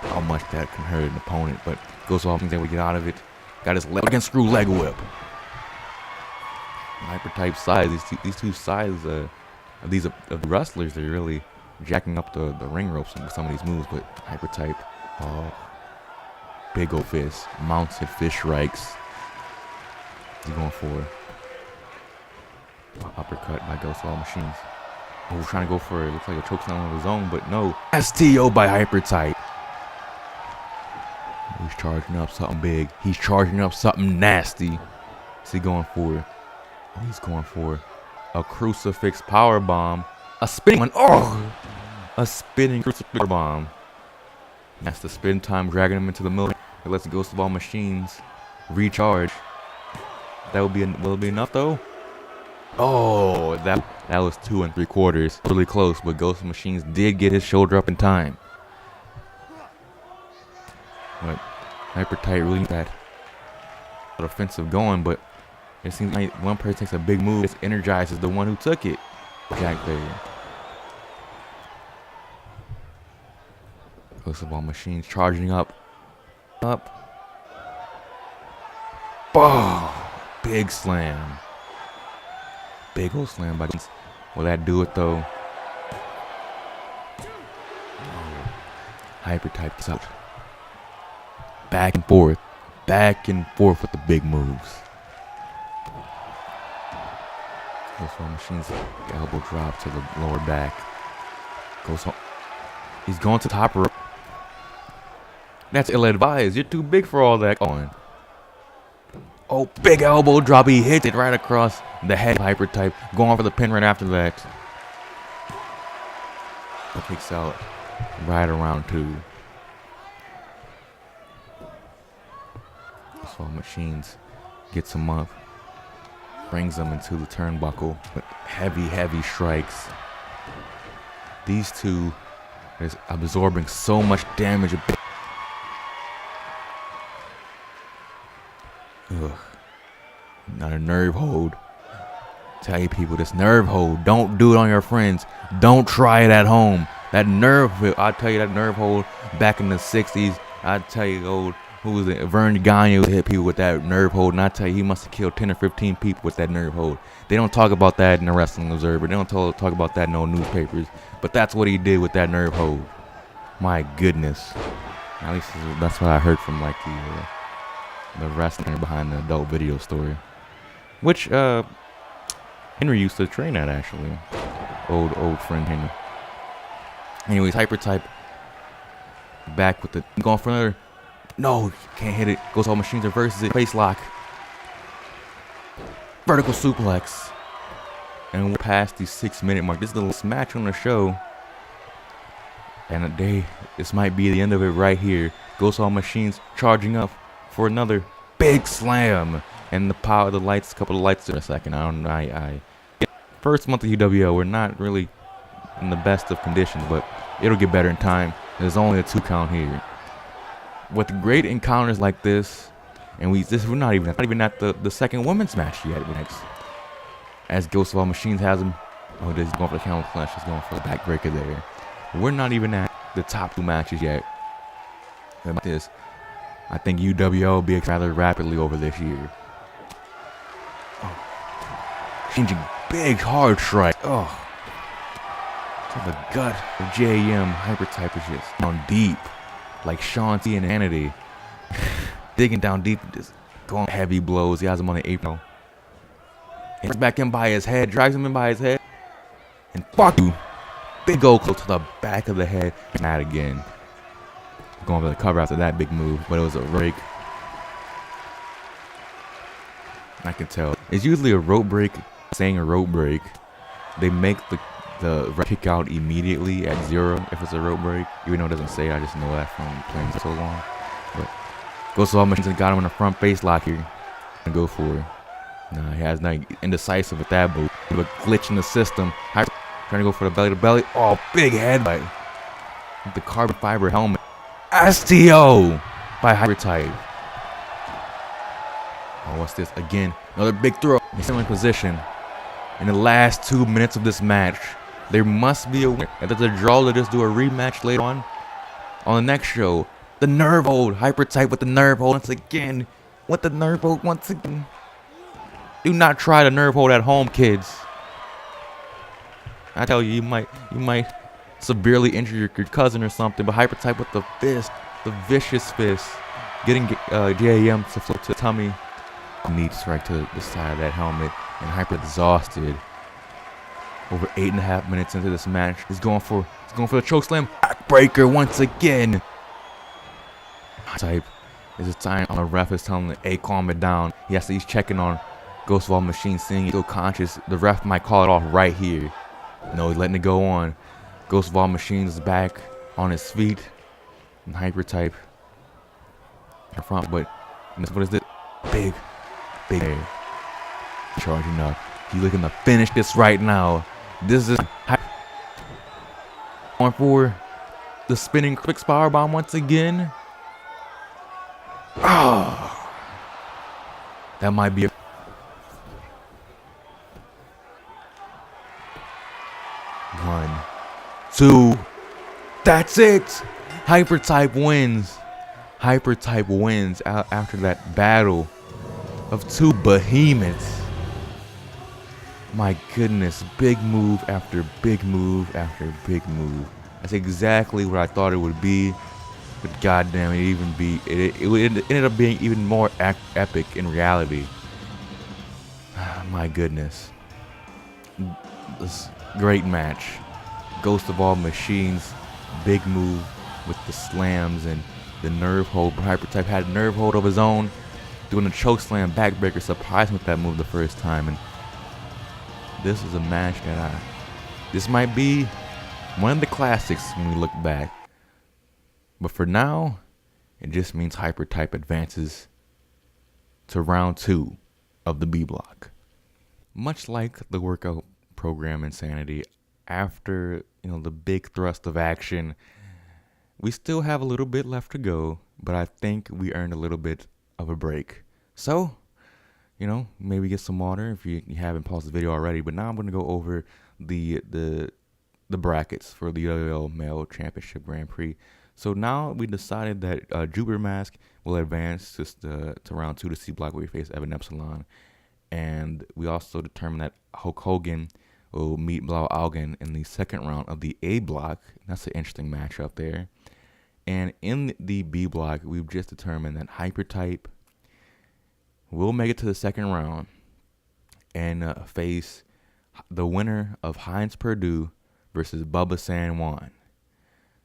how much that can hurt an opponent. But Ghost of all things able to get out of it. Got his leg against screw leg whip. Hypertype size. These two sides of the wrestlers, they're really jacking up the ring ropes with some of these moves. But Hypertype, oh, big old fist, mounted fist strikes. He's going for uppercut by Ghost of all machines. Oh, trying to go for it. Looks like a chokeslam of his own, but no. STO by Hypertype. He's charging up something big. He's charging up something nasty. What's he going for? Oh, he's going for a crucifix power bomb. A spinning one. Oh! a spinning crucible bomb. That's the spin time, dragging him into the middle. It lets Ghost of All Machines recharge. Will it be enough though? Oh, that was 2 3/4. Really close, but Ghost of Machines did get his shoulder up in time. But Hypertype really that offensive going, but it seems like one person takes a big move, it energizes the one who took it. Jack there. Ghost of All Machines charging up. Boom! Big slam. Big old slam by Winston. Will that do it though? Hypertype is out. Back and forth with the big moves. Ghost of All Machines elbow drop to the lower back. Goes home. He's going to the top rope. That's ill-advised. You're too big for all that. Oh, big elbow drop. He hits it right across the head of Hypertype. Going for the pin right after that. He kicks out right around 2. So Machines gets him up. Brings him into the turnbuckle with heavy strikes. These two is absorbing so much damage. Ugh. Not a nerve hold. Tell you people, this nerve hold, don't do it on your friends. Don't try it at home. That nerve, I'll tell you, that nerve hold back in the 60s, I'll tell you, who was it? Vern Gagne would hit people with that nerve hold, and I tell you, he must have killed 10 or 15 people with that nerve hold. They don't talk about that in the Wrestling Observer. They don't talk about that in no newspapers. But that's what he did with that nerve hold. My goodness. At least that's what I heard from like the wrestler behind the adult video story, which Henry used to train at, actually. Old friend Henry. Anyways, Hypertype back with the going for another. No, can't hit it. Goes All Machines, reverses it. Face lock. Vertical suplex. And we're past the 6-minute mark. This is the last match on the show. And this might be the end of it right here. Ghost All Machines charging up for another big slam. And the power of the lights, a couple of lights in a second. First month of UWL, we're not really in the best of conditions, but it'll get better in time. There's only a 2 count here. With great encounters like this, and we're not even at the second women's match yet. Next, as Ghost of All Machines has him. Oh, he's going for the camel clutch. He's going for the backbreaker there. We're not even at the top 2 matches yet. About this, I think UWL will be rather rapidly over this year. Changing big hard strike. Oh, to the gut of G.A.M. Hypertype is just down deep, like Sean T and Hannity. Digging down deep, just going heavy blows. He has him on the apron. And back in by his head, drags him in by his head, and fuck you. Big go close to the back of the head. Mad again. Going for the cover after that big move, but it was a rake. I can tell. It's usually a rope break. Saying a rope break, they make the kick out immediately at 0 if it's a rope break. Even though it doesn't say, I just know that from playing so long. But Ghost of All Machines got him in the front face lock here. And go for it. Nah, he has not indecisive with that boot. A glitch in the system. Trying to go for the belly to belly. Oh, big headbutt. With the carbon fiber helmet. STO by Hypertype. Oh, what's this? Again, another big throw. He's still in position. In the last 2 minutes of this match, there must be a winner. If there's a draw, let's just do a rematch later on the next show. The nerve hold. Hypertype with the nerve hold once again. With the nerve hold once again. Do not try the nerve hold at home, kids. I tell you, you might severely injure your cousin or something. But Hypertype with the fist, the vicious fist, getting G.A.M. to flip to the tummy. Knee strike to the side of that helmet, and Hyper exhausted. Over 8.5 minutes into this match, he's going for the chokeslam backbreaker once again. Type is a time on the ref is telling him, "Hey, calm it down." He's checking on Ghost of All Machines, seeing he's still conscious. The ref might call it off right here. No, he's letting it go on. Ghost of All Machines is back on his feet. And Hypertype in front, but what is this? Big charging up. He's looking to finish this right now. This is going for the spinning quick power bomb once again. Oh, that might be a 1, 2. That's it. Hypertype wins. Hypertype wins after that battle of 2 behemoths. My goodness, big move after big move after big move. That's exactly what I thought it would be. But goddamn, it ended up being even more epic in reality. My goodness. This great match. Ghost of All Machines, big move with the slams and the nerve hold. Hypertype had a nerve hold of his own, doing a choke slam backbreaker, surprised with that move the first time. And this is a match that this might be one of the classics when we look back. But for now, it just means Hypertype advances to round 2 of the B block. Much like the workout program Insanity, after the big thrust of action, we still have a little bit left to go, but I think we earned a little bit of a break. So, maybe get some water if you haven't paused the video already. But now I'm going to go over the brackets for the UWL Male Championship Grand Prix. So now we decided that Jupiter Mask will advance to round 2 to C block where we face Evan Epsilon. And we also determined that Hulk Hogan will meet Blau Augen in the second round of the A block. That's an interesting matchup there. And in the B block, we've just determined that Hypertype will make it to the second round and face the winner of Heinz Purdue versus Bubba San Juan.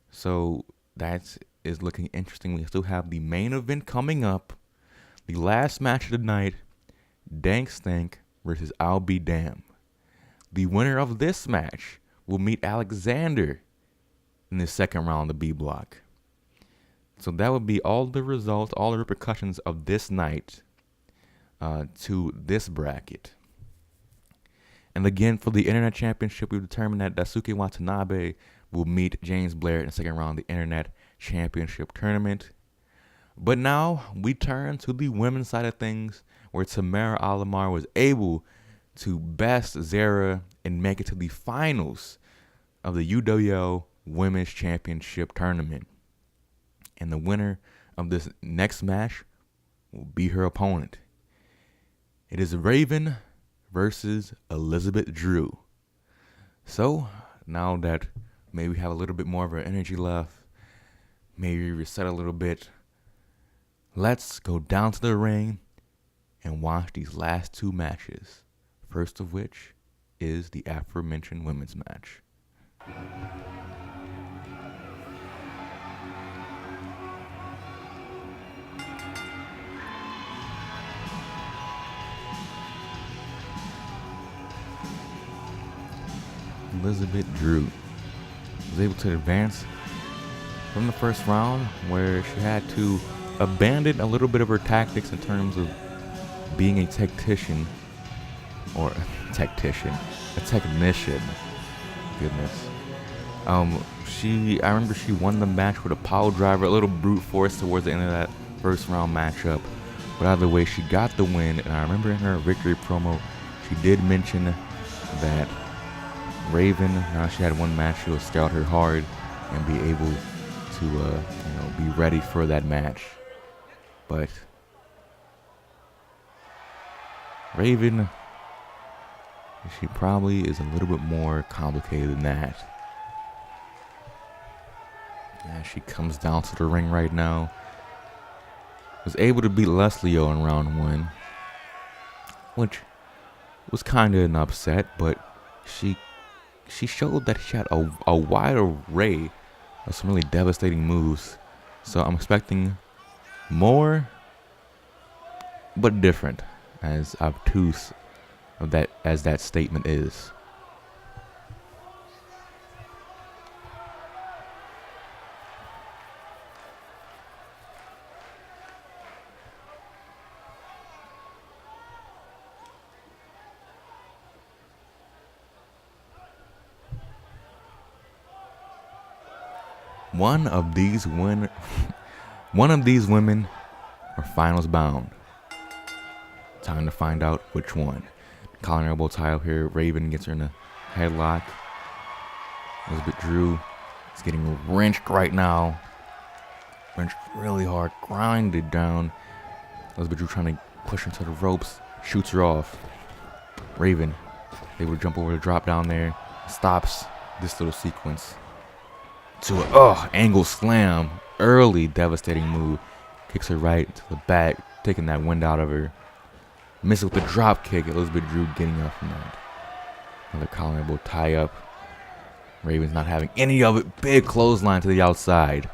So that is looking interesting. We still have the main event coming up. The last match of the night, Dank Stank versus I'll Be Damn. The winner of this match will meet Alexander in the second round of the B block. So that would be all the results, all the repercussions of this night to this bracket. And again, for the Internet Championship, we've determined that Daisuke Watanabe will meet James Blair in the second round of the Internet Championship Tournament. But now we turn to the women's side of things, where Tamara Alamar was able to best Xera and make it to the finals of the UWL Women's Championship Tournament. And the winner of this next match will be her opponent. It is Raven versus Elizabeth Drew. So now that maybe we have a little bit more of our energy left, maybe reset a little bit, let's go down to the ring and watch these last 2 matches. First of which is the aforementioned women's match. Elizabeth Drew was able to advance from the first round, where she had to abandon a little bit of her tactics in terms of being a technician. Goodness. I remember she won the match with a power driver, a little brute force towards the end of that first round matchup. But either way, she got the win. And I remember in her victory promo, she did mention that Raven, now she had one match, she will scout her hard and be able to, be ready for that match. But Raven, she probably is a little bit more complicated than that. Yeah, she comes down to the ring right now. Was able to beat Leslio in round 1, which was kind of an upset, but she showed that she had a wide array of some really devastating moves. So I'm expecting more, but different, as obtuse of that as that statement is. One of these women are finals bound. Time to find out which one. Collar elbow tie up here. Raven gets her in a headlock. Elizabeth Drew is getting wrenched right now. Wrenched really hard. Grinded down. Elizabeth Drew trying to push her to the ropes. Shoots her off. Raven able to jump over the drop down there. Stops this little sequence. To a angle slam. Early devastating move. Kicks her right to the back. Taking that wind out of her. Misses with the drop kick. Elizabeth Drew getting up from that. Another collar elbow tie up. Raven's not having any of it. Big clothesline to the outside.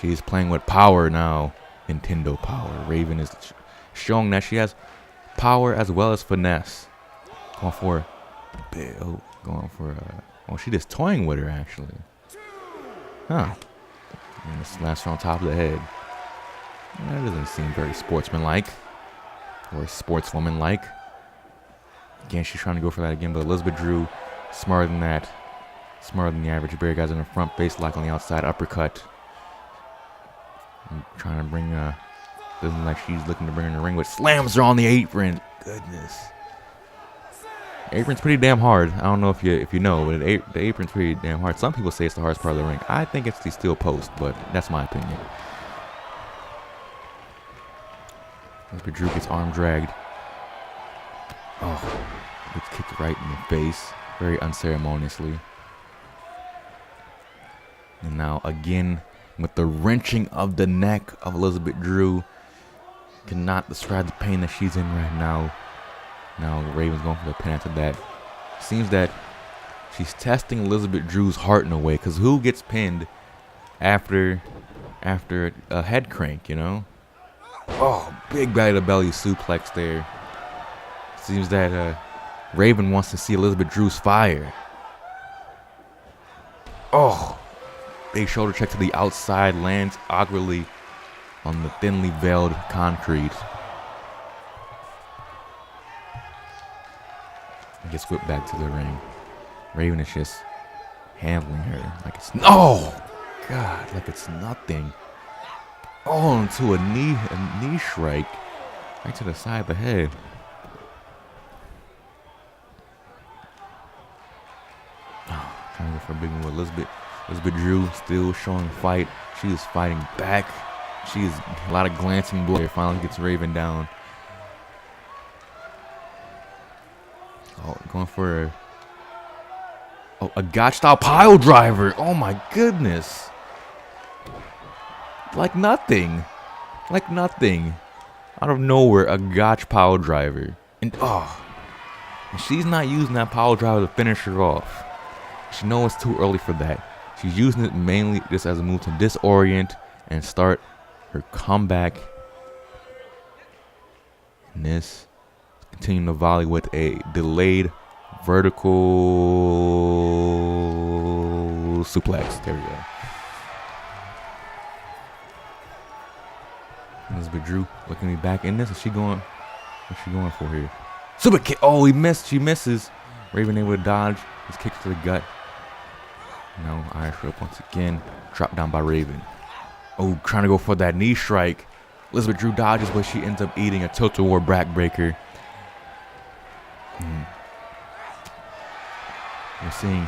She's playing with power now. Nintendo power. Raven is showing that she has power as well as finesse. Going for she just toying with her actually. Huh. And slaps her on top of the head. That doesn't seem very sportsmanlike. Or sportswoman-like. Again, she's trying to go for that again, but Elizabeth Drew, smarter than that. Smarter than the average. Barry guys in the front, base lock on the outside, uppercut. And trying to bring, doesn't like she's looking to bring her in the ring, but slams her on the apron. Goodness. Apron's pretty damn hard. I don't know if you know, but the apron's pretty damn hard. Some people say it's the hardest part of the ring. I think it's the steel post, but that's my opinion. Elizabeth Drew gets arm dragged. Oh, gets kicked right in the face, very unceremoniously. And now again with the wrenching of the neck of Elizabeth Drew. Cannot describe the pain that she's in right now. Now Raven's going for the pin after that. Seems that she's testing Elizabeth Drew's heart in a way, because who gets pinned after a head crank, you know? Oh, big belly to belly suplex there. Seems that Raven wants to see Elizabeth Drew's fire. Oh, big shoulder check to the outside, lands awkwardly on the thinly veiled concrete. Gets whipped back to the ring. Raven is just handling her like it's like it's nothing. Oh, into a knee strike right to the side of the head. Oh, trying to go for a big move. Elizabeth Drew still showing fight. She is fighting back. She is a lot of glancing blow. Finally gets Raven down. Oh, going for a gotch style pile driver. Oh my goodness. Like nothing. Out of nowhere, a gotch pile driver. And she's not using that pile driver to finish her off. She knows it's too early for that. She's using it mainly just as a move to disorient and start her comeback. And this continuing to volley with a delayed vertical suplex. There we go. Elizabeth Drew looking me back in this. What's she going for here? Super kick. Oh, he missed. She misses. Raven able to dodge. His kick to the gut. No, Irish whip once again. Dropped down by Raven. Oh, trying to go for that knee strike. Elizabeth Drew dodges, but she ends up eating a tilt-a-war backbreaker. We're seeing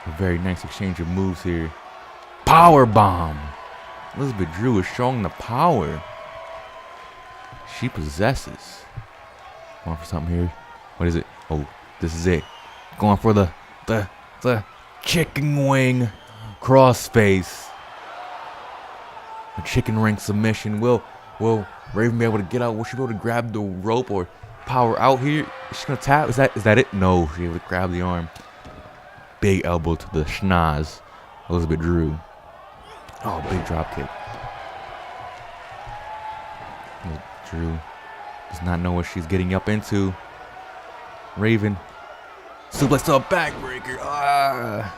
a very nice exchange of moves here. Power bomb. Elizabeth Drew is showing the power she possesses. Going for something here. What is it? Oh, this is it. Going for the chicken wing crossface. A chicken ring submission. Will Raven be able to get out? Will she be able to grab the rope or power out here? Is she gonna tap? Is that it? No, she able to grab the arm. Big elbow to the schnoz. Elizabeth Drew. Oh, big drop kick. Drew does not know what she's getting up into. Raven. Suplex to a backbreaker. I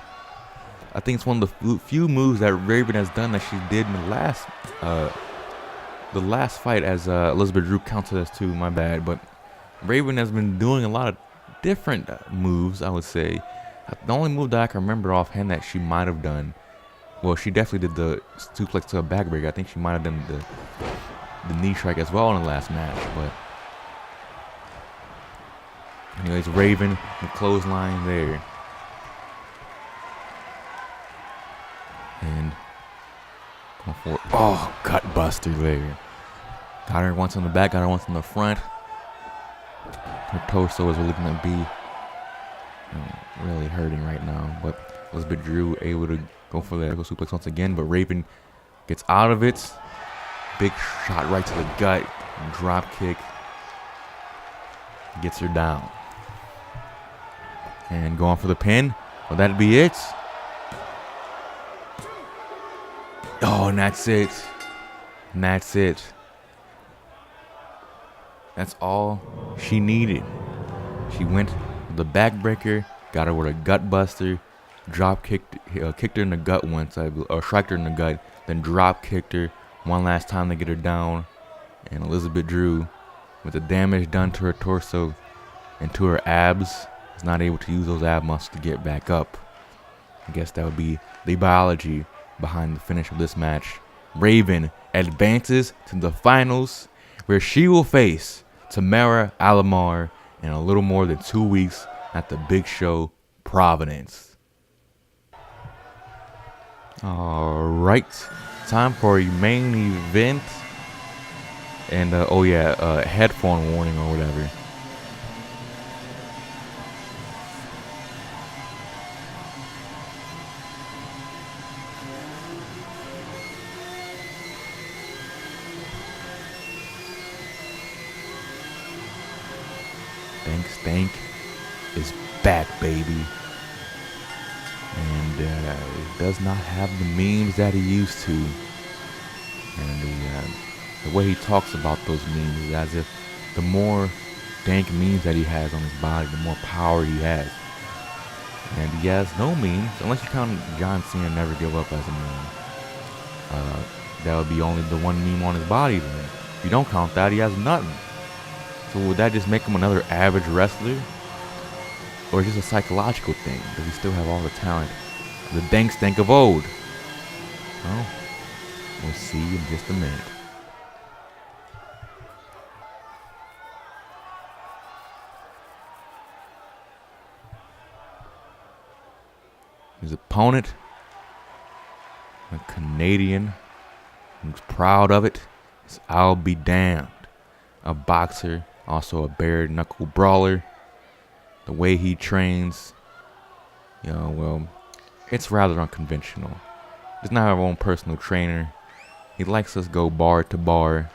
think it's one of the few moves that Raven has done that she did in the last fight as Elizabeth Drew counted as 2. My bad. But Raven has been doing a lot of different moves, I would say. The only move that I can remember offhand that she might have done Well, she definitely did the suplex to a backbreaker. I think she might have done the knee strike as well in the last match. But anyways, Raven, the clothesline there. And going for it. Oh, gut buster there. Got her once on the back, got her once in the front. Her torso is really going to be really hurting right now. But Elizabeth Drew able to go for the ankle suplex once again. But Raven gets out of it. Big shot right to the gut. Drop kick. Gets her down. And going for the pin. Will that be it? Oh, and that's it. And that's it. That's all she needed. She went with the backbreaker, got her with a gut buster, drop kicked, kicked her in the gut once, or struck her in the gut, then drop kicked her one last time to get her down. And Elizabeth Drew, with the damage done to her torso and to her abs, is not able to use those ab muscles to get back up. I guess that would be the biology behind the finish of this match. Raven advances to the finals, where she will face Tamara Alamar in a little more than 2 weeks at the big show Provenance. Alright, time for a main event. And oh yeah, headphone warning or whatever. Dank Stank is back, baby. And he does not have the memes that he used to. And the way he talks about those memes is as if the more dank memes that he has on his body, the more power he has. And he has no memes, unless you count John Cena Never Give Up as a meme. That would be only the one meme on his body then. If you don't count that, he has nothing. So would that just make him another average wrestler? Or just a psychological thing? Does he still have all the talent? The Dank Stank of old? Well, we'll see in just a minute. His opponent, a Canadian, who's proud of it, is I'll Be Damned. A boxer, also a bare knuckle brawler. The way he trains, well, it's rather unconventional. Does not have our own personal trainer. He likes us go bar to bar,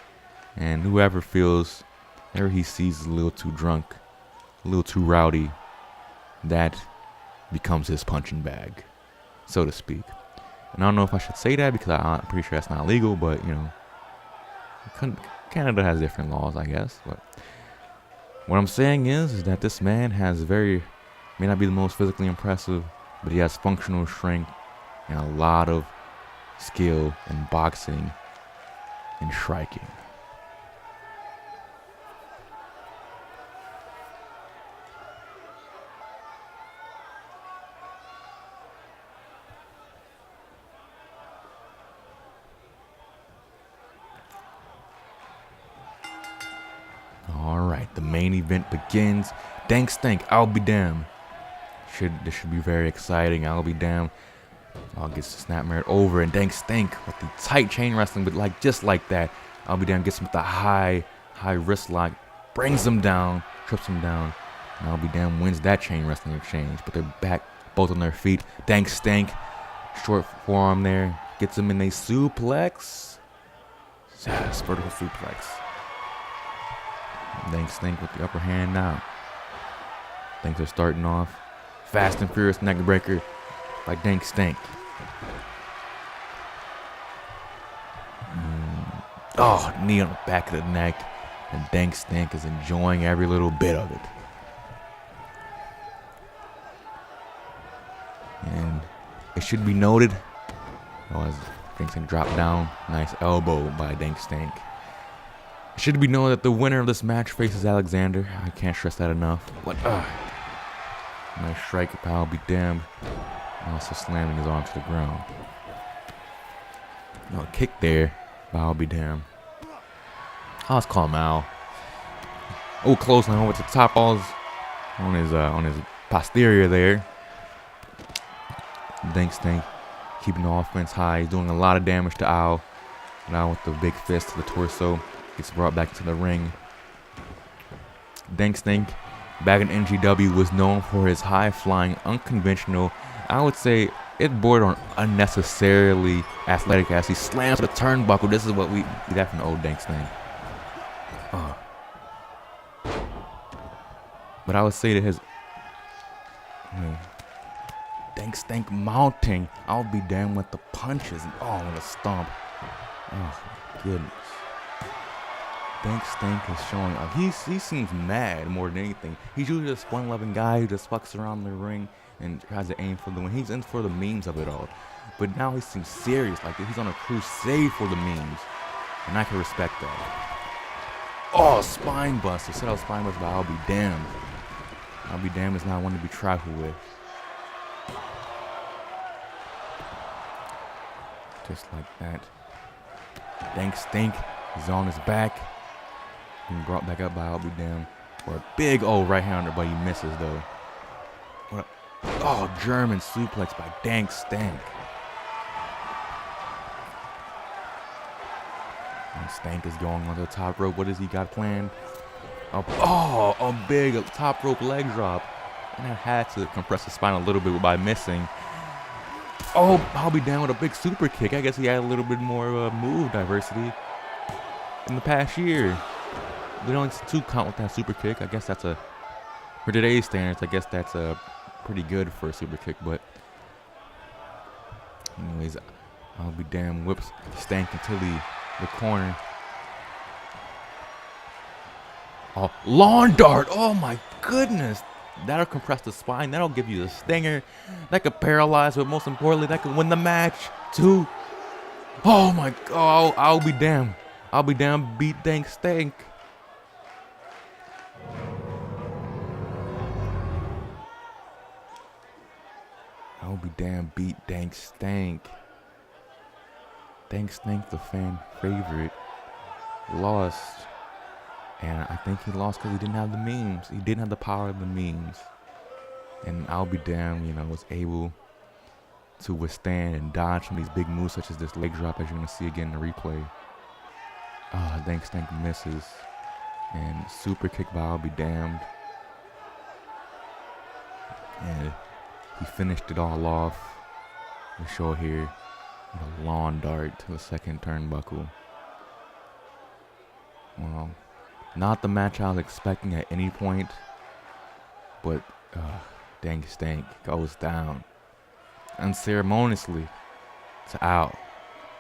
and whoever he sees is a little too drunk, a little too rowdy, that becomes his punching bag, so to speak. And I don't know if I should say that because I'm pretty sure that's not legal, but Canada has different laws, I guess. But what I'm saying is that this man may not be the most physically impressive, but he has functional strength and a lot of skill in boxing and striking. Alright, the main event begins. Dank Stank, I'll Be Damned. This should be very exciting. I'll Be Damned. Gets the snapmare over, and Dank Stank with the tight chain wrestling, but just like that. I'll Be Damned gets him with the high wrist lock, brings him down, trips him down. And I'll Be Damned wins that chain wrestling exchange, but they're back, both on their feet. Dank Stank, short forearm there, gets him in a suplex. Yes, vertical suplex. Dank Stank with the upper hand now. Things are starting off. Fast and Furious neck breaker by Dank Stank. Oh, knee on the back of the neck. And Dank Stank is enjoying every little bit of it. And it should be noted, as Dank Stank dropped down, nice elbow by Dank Stank. It should be known that the winner of this match faces Alexander. I can't stress that enough. But nice strike, I'll Be Damned. Also slamming his arm to the ground. No, kick there. I'll be damned. Oh, let's call him Al. Oh, clothesline over to top balls on his posterior there. Dank Stank keeping the offense high. He's doing a lot of damage to Al. Now with the big fist to the torso, gets brought back to the ring. Dank Stank, back in NGW, was known for his high-flying, unconventional, I would say it bordered on unnecessarily athletic as he slams the turnbuckle. This is what we got from the old Dank Stank. But I would say that his Dank Stank mounting, I'll be damned with the punches. And what a stomp. Oh, my goodness. Dank Stank is showing up. He seems mad more than anything. He's usually this fun-loving guy who just fucks around the ring and tries to aim for the win. He's in for the memes of it all. But now he seems serious, like he's on a crusade for the memes. And I can respect that. Oh, spine buster. Set out spine buster, but I'll be damned. I'll be damned is not one to be trifled with. Just like that. Dank Stank is on his back. Being brought back up by I'll be damned. For a big right-hander, but he misses though. German suplex by Dank Stank. And Stank is going on the top rope. What does he got planned? A big top rope leg drop. And I had to compress the spine a little bit by missing. I'll be down with a big super kick. I guess he had a little bit more move diversity in the past year. But only 2 count with that super kick. I guess that's for today's standards, I guess that's pretty good for a super kick. But anyways, I'll be damn whips Stank into the corner. Lawn dart. Oh my goodness. That'll compress the spine. That'll give you the stinger. That could paralyze, but most importantly, that could win the match too. Oh my God. I'll be damned. I'll be damned. Beat Dank Stank. I'll be damned. Beat Dank Stank. Dank Stank, the fan favorite, lost. And I think he lost because he didn't have the memes. He didn't have the power of the memes. And I'll be damned, was able to withstand and dodge some of these big moves, such as this leg drop, as you're going to see again in the replay. Dank Stank misses. And super kick by I'll be damned. And he finished it all off. We show here with a lawn dart to the second turnbuckle. Well, not the match I was expecting at any point, but Dank Stank goes down unceremoniously to Al,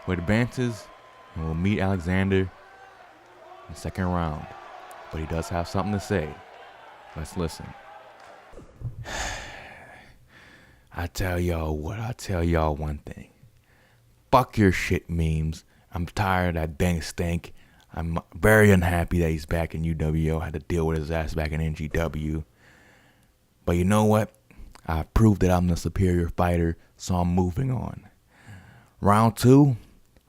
who advances and will meet Alexander in the second round. But he does have something to say. Let's listen. I tell y'all one thing. Fuck your shit memes. I'm tired of that Dank Stank. I'm very unhappy that he's back in UWL. Had to deal with his ass back in NGW. But you know what? I proved that I'm the superior fighter, so I'm moving on. Round 2,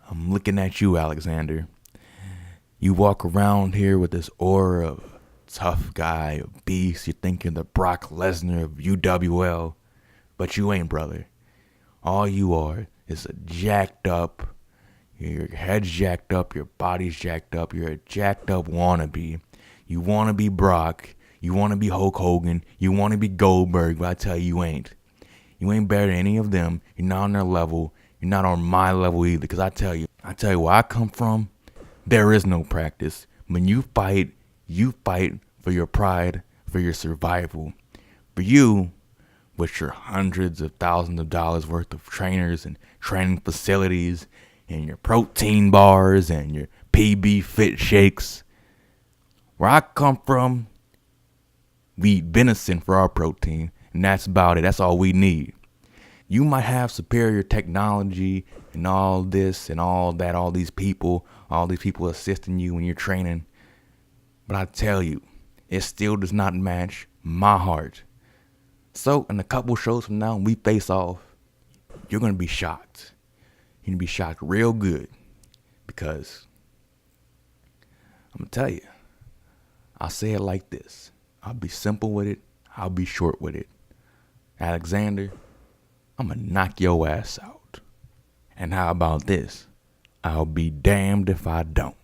I'm looking at you, Alexander. You walk around here with this aura of tough guy, a beast. You think you're the Brock Lesnar of UWL. But you ain't, brother. All you are is a jacked up, your head's jacked up, your body's jacked up, you're a jacked up wannabe. You want to be Brock, you want to be Hulk Hogan, you want to be Goldberg, but I tell you ain't. You ain't better than any of them. You're not on their level. You're not on my level either, because I tell you where I come from, there is no practice. When you fight for your pride, for your survival. For you, with your hundreds of thousands of dollars worth of trainers and training facilities and your protein bars and your PB Fit shakes. Where I come from, we eat venison for our protein, and that's about it. That's all we need. You might have superior technology and all this and all that, all these people assisting you when you're training. But I tell you, it still does not match my heart. So, in a couple shows from now, when we face off, you're going to be shocked. You're going to be shocked real good. Because I'm going to tell you, I'll say it like this. I'll be simple with it. I'll be short with it. Alexander, I'm going to knock your ass out. And how about this? I'll be damned if I don't.